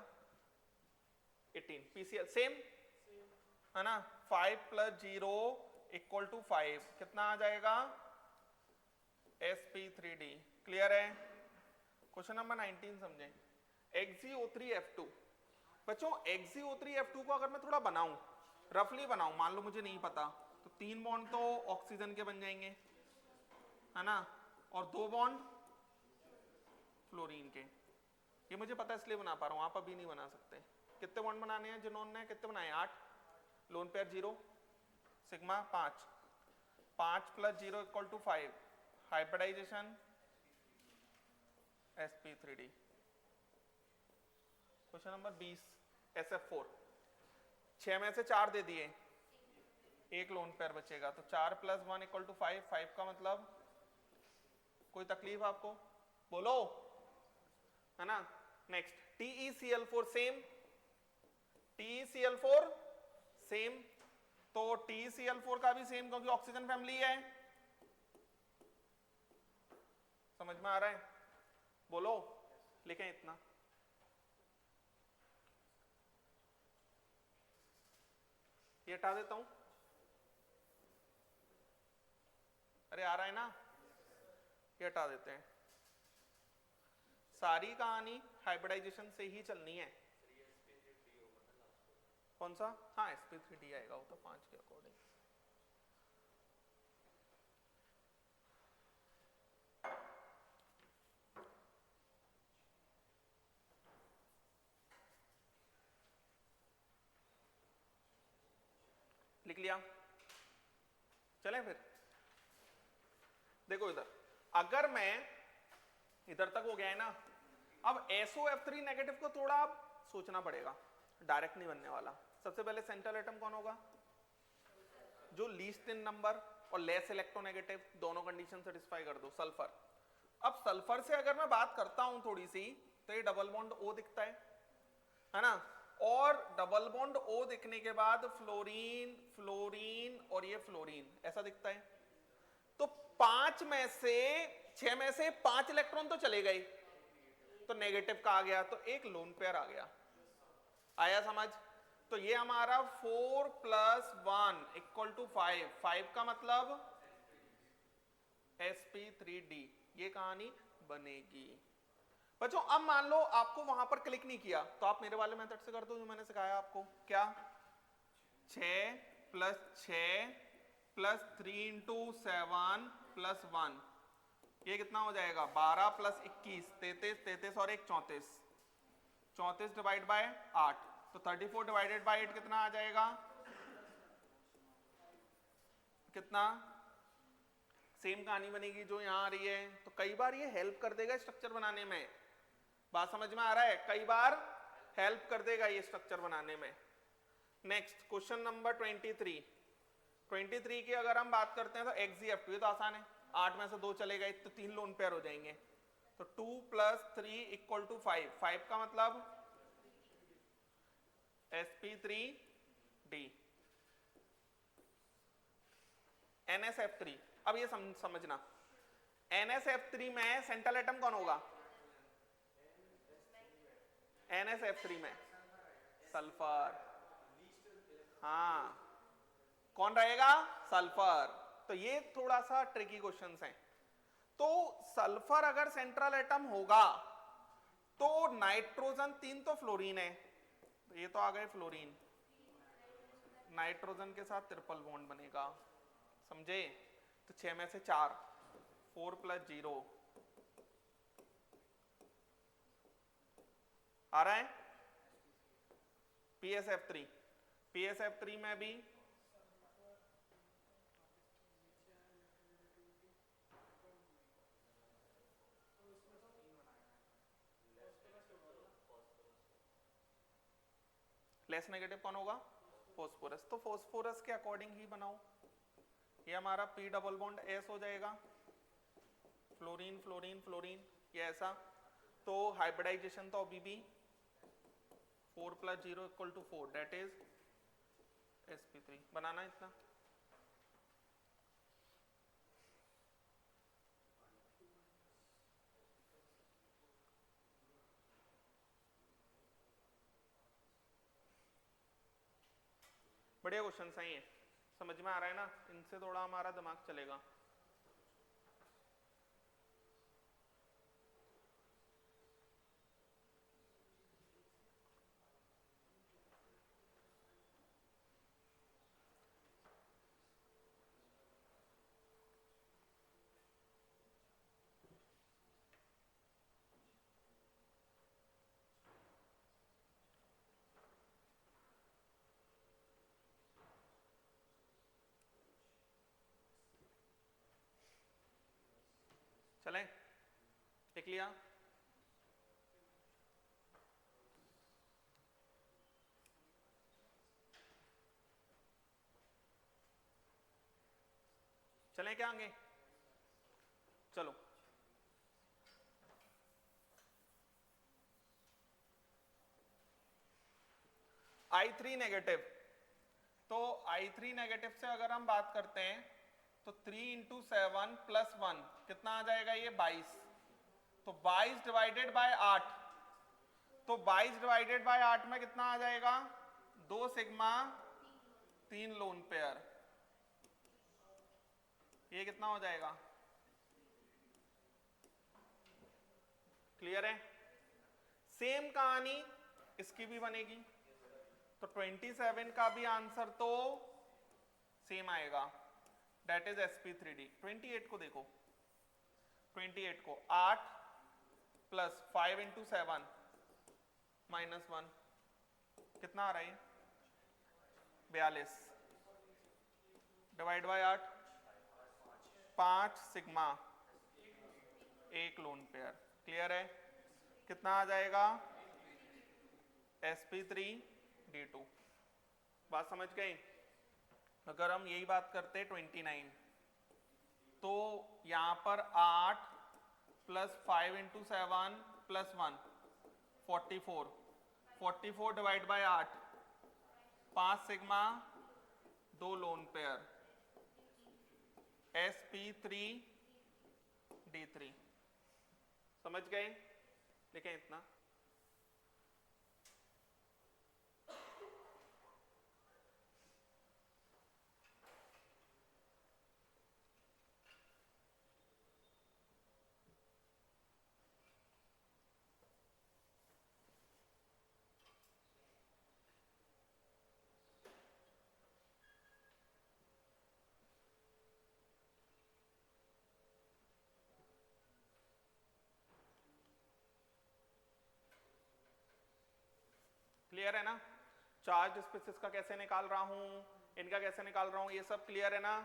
S1: 18 pCl सेम है ना, 5 प्लस 0 इक्वल टू 5, कितना आ जाएगा sp3d, क्लियर है। क्वेश्चन नंबर 19 समझें, XeO3F2। बच्चों XeO3F2 को अगर मैं थोड़ा बनाऊं, रफली बनाऊं, मान लो मुझे नहीं पता, तो 3 बॉन्ड तो ऑक्सीजन के बन जाएंगे है ना, और 2 बॉन्ड फ्लोरीन के। ये मुझे पता है इसलिए बना पा रहा हूं, आप अभी नहीं बना सकते। कितने बॉन्ड बनाने हैं, जिन्होंने कितने बनाए 8, lone pair 0, sigma 5, 5 plus 0 equal to 5, hybridization sp3d। Question number 20 SF4, 6 में से 4 दे दिए, 1 लोन पेयर बचेगा, तो 4 प्लस 1 इक्वल टू 5, 5 का मतलब, कोई तकलीफ आपको, बोलो है ना। Next TeCl4 same, TeCl4 same, तो TeCl4 का भी सेम क्योंकि ऑक्सीजन फैमिली है, समझ में आ रहा है, बोलो, लिखें इतना। ये हटा देता हूं, अरे आ रहा है ना, ये हटा देते हैं। सारी कहानी हाइब्रिडाइजेशन से ही चलनी है। कौन सा, हाँ sp3d आएगा, वो तो 5 के अकॉर्डिंग। लिख लिया, चलें फिर। देखो इधर, अगर मैं इधर तक हो गया है ना, अब SOF3 नेगेटिव को थोड़ा सोचना पड़ेगा, डायरेक्ट नहीं बनने वाला। सबसे पहले सेंट्रल एटम कौन होगा, जो लीस्ट इन नंबर और लेस इलेक्ट्रोनेगेटिव, दोनों कंडीशन सेटिस्फाई कर दो, सल्फर। अब सल्फर से अगर मैं बात करता हूं थोड़ी सी, तो ये डबल बॉन्ड O दिखता है ना, और डबल बॉन्ड O दिखने के बाद फ्लोरीन फ्लोरीन और ये फ्लोरीन ऐसा दिखता है। तो 5 में से 6 में से 5 इलेक्ट्रॉन तो चले गए, तो नेगेटिव का आ गया, तो एक लोन पेयर आ गया, आया समझ। तो ये हमारा 4 प्लस 1 इक्वल टू 5, 5 का मतलब sp3d, ये कहानी बनेगी। बच्चों अब मान लो आपको वहां पर क्लिक नहीं किया, तो आप मेरे वाले मेथड से कर दो जो मैंने सिखाया आपको। क्या, 6 प्लस 6 प्लस 3 इंटू 7 प्लस 1, ये कितना हो जाएगा 12 प्लस 21 33, 33 और 1 34, 34 डिवाइड बाय 8, तो 34 डिवाइडेड बाय 8 कितना आ जाएगा, कितना, सेम कहानी बनेगी जो यहां आ रही है। तो कई बार ये हेल्प कर देगा स्ट्रक्चर बनाने में, बात समझ में आ रहा है, कई बार हेल्प कर देगा ये स्ट्रक्चर बनाने में। नेक्स्ट क्वेश्चन नंबर 23 की अगर हम बात करते हैं तो XGF2, ये तो आसान है, 8 में से 2 चले गए तो 3 लोन पेयर हो जाएंगे, तो 2 + 3 = 5, 5 का मतलब sp3d NSF3। अब ये समझना, NSF3 में सेंट्रल एटम कौन होगा, NSF3 में सल्फर, हाँ कौन रहेगा, सल्फर। तो ये थोड़ा सा ट्रिकी क्वेश्चंस हैं। तो सल्फर अगर सेंट्रल एटम होगा तो नाइट्रोजन 3 तो फ्लोरीन है, तो ये तो आ गए फ्लोरीन, नाइट्रोजन के साथ ट्रिपल बॉन्ड बनेगा, समझे। तो 6 में से 4, 4 + 0 आ रहा है, PSF3 में भी लेस नेगेटिव कौन होगा, फॉस्फोरस, तो फॉस्फोरस के अकॉर्डिंग ही बनाओ, ये हमारा P डबल बॉन्ड S हो जाएगा, फ्लोरीन फ्लोरीन फ्लोरीन, ये ऐसा। तो हाइब्रिडाइजेशन तो अभी भी 4 + 0 = 4, दैट इज sp3, बनाना इतना। बढ़िया क्वेश्चन सही है, समझ में आ रहा है ना, इनसे थोड़ा हमारा दिमाग चलेगा। चलें, लिख लिया, चलें क्या आगे, चलो I3 नेगेटिव, तो I3 नेगेटिव से अगर हम बात करते हैं तो 3 × 7 + 1 कितना आ जाएगा, ये 22, तो 22 डिवाइडेड बाय 8, तो 22 डिवाइडेड बाय 8 में कितना आ जाएगा, 2 सिग्मा 3 लोन पेयर, ये कितना हो जाएगा, क्लियर है। सेम कहानी इसकी भी बनेगी, तो 27 का भी आंसर तो सेम आएगा, दैट इज sp3d। 28 को देखो, 28 को 8 + 5 × 7 -1 कितना आ रहा है, 42 divide by 8, 5 sigma 1 lone pair, clear है, कितना आ जाएगा, sp3d2। बात समझ गए। अगर हम यही बात करते 29, तो यहां पर 8 + 5 × 7 + 1 44, 44 divide by 8, 5 sigma 2 lone pair, sp3d3, समझ गए, लिखें इतना। क्लियर है ना? चार्ज स्पीसीज का कैसे निकाल रहा हूं, इनका कैसे निकाल रहा हूं, ये सब क्लियर है ना?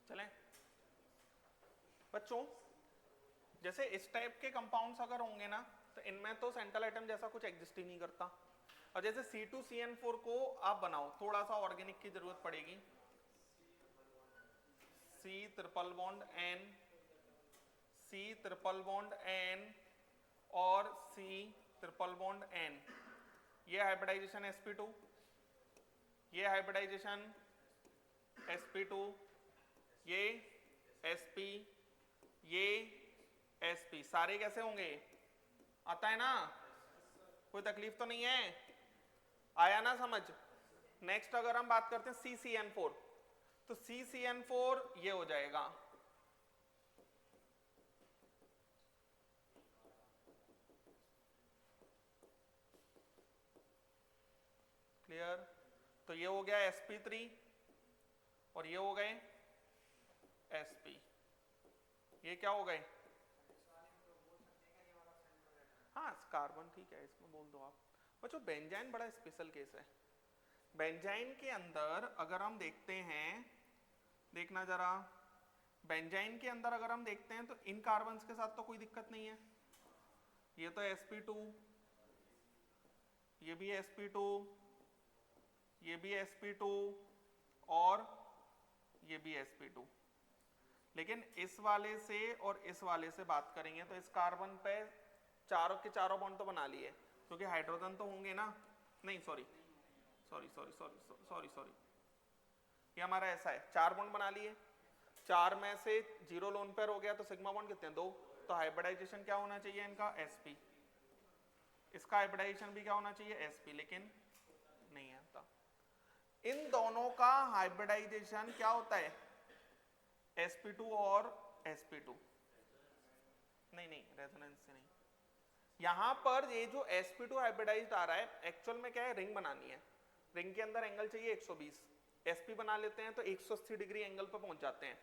S1: चलें बच्चों, जैसे इस टाइप के कंपाउंड्स अगर होंगे ना तो इनमें तो सेंट्रल एटम जैसा कुछ एग्जिस्ट ही नहीं करता। और जैसे C2CN4 को आप बनाओ, थोड़ा सा ऑर्गेनिक की जरूरत पड़ेगी, C triple bond N, C triple bond N और C ट्रिपल बॉन्ड N, ये हाइब्रिडाइजेशन sp2, ये हाइब्रिडाइजेशन sp2, ये sp, ये sp, सारे कैसे होंगे? आता है ना? कोई तकलीफ तो नहीं है? आया ना समझ? नेक्स्ट अगर हम बात करते हैं CCN4, तो CCN4 ये हो जाएगा, क्लियर? तो ये हो गया sp3 और ये हो गए sp, ये क्या हो गए? हाँ कार्बन ठीक है, इसमें बोल दो आप। बच्चों बेंजाइन बड़ा स्पेशल केस है। बेंजाइन के अंदर अगर हम देखते हैं, देखना जरा, बेंजाइन के अंदर अगर हम देखते हैं तो इन कार्बन्स के साथ तो कोई दिक्कत नहीं है, ये तो sp2, ये भी sp2, ये भी sp2 और ये भी sp2। लेकिन इस वाले से और इस वाले से बात करेंगे तो इस कार्बन पे चारों के चारों बॉन्ड तो बना लिए, क्योंकि हाइड्रोजन तो होंगे ना, नहीं sorry sorry sorry sorry sorry sorry, ये हमारा ऐसा है, 4 बॉन्ड बना लिए, 4 में से 0 लोन पेयर हो गया तो सिग्मा बॉन्ड कितने हैं? 2, तो हाइब्रिडाइजेशन क्या होना चाहिए इनका? sp, इसका हाइब्रिडाइजेशन भी क्या होना चाहिए? sp, लेकिन नहीं आता। इन दोनों का हाइब्रिडाइजेशन क्या होता है? sp2 और sp2, नहीं नहीं रेजोनेंस से नहीं। यहां पर ये जो sp2 हाइब्रिडाइज्ड आ रहा है, एक्चुअल में क्या है? रिंग बनानी है, रिंग के अंदर एंगल चाहिए 120, sp बना लेते हैं तो 180 डिग्री एंगल पर पहुंच जाते हैं।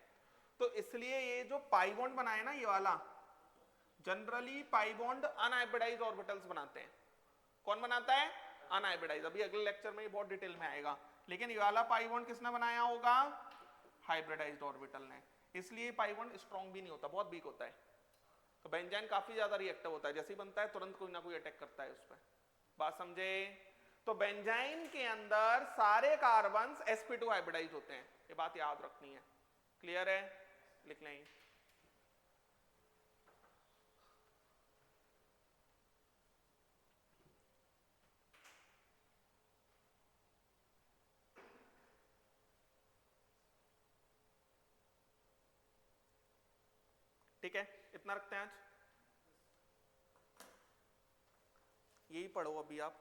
S1: तो इसलिए ये जो पाई बॉन्ड बनाए ना ये वाला, generally pi bond unhybridised orbitals बनाते हैं। कौन बनाता है? अनहाइब्रिडाइज्ड। अभी अगले लेक्चर में ये बहुत डिटेल में आएगा, लेकिन ये वाला पाई बॉन्ड किसने बनाया होगा? हाइब्रिडाइज्ड ऑर्बिटल ने। इसलिए पाई बॉन्ड स्ट्रॉन्ग भी नहीं होता, बहुत वीक होता है। तो बेंजाइन काफी ज्यादा रिएक्टिव होता है, जैसे ही बनता है तुरंत कोई ना कोई अटैक करता है उस पर। बात समझे? तो बेंजाइन के अंदर सारे कार्बन्स sp2 हाइब्रिडाइज होते हैं, ये बात याद रखनी है। क्लियर है? लिख लें। ठीक है, इतना रखते हैं आज, यही पढ़ो अभी आप।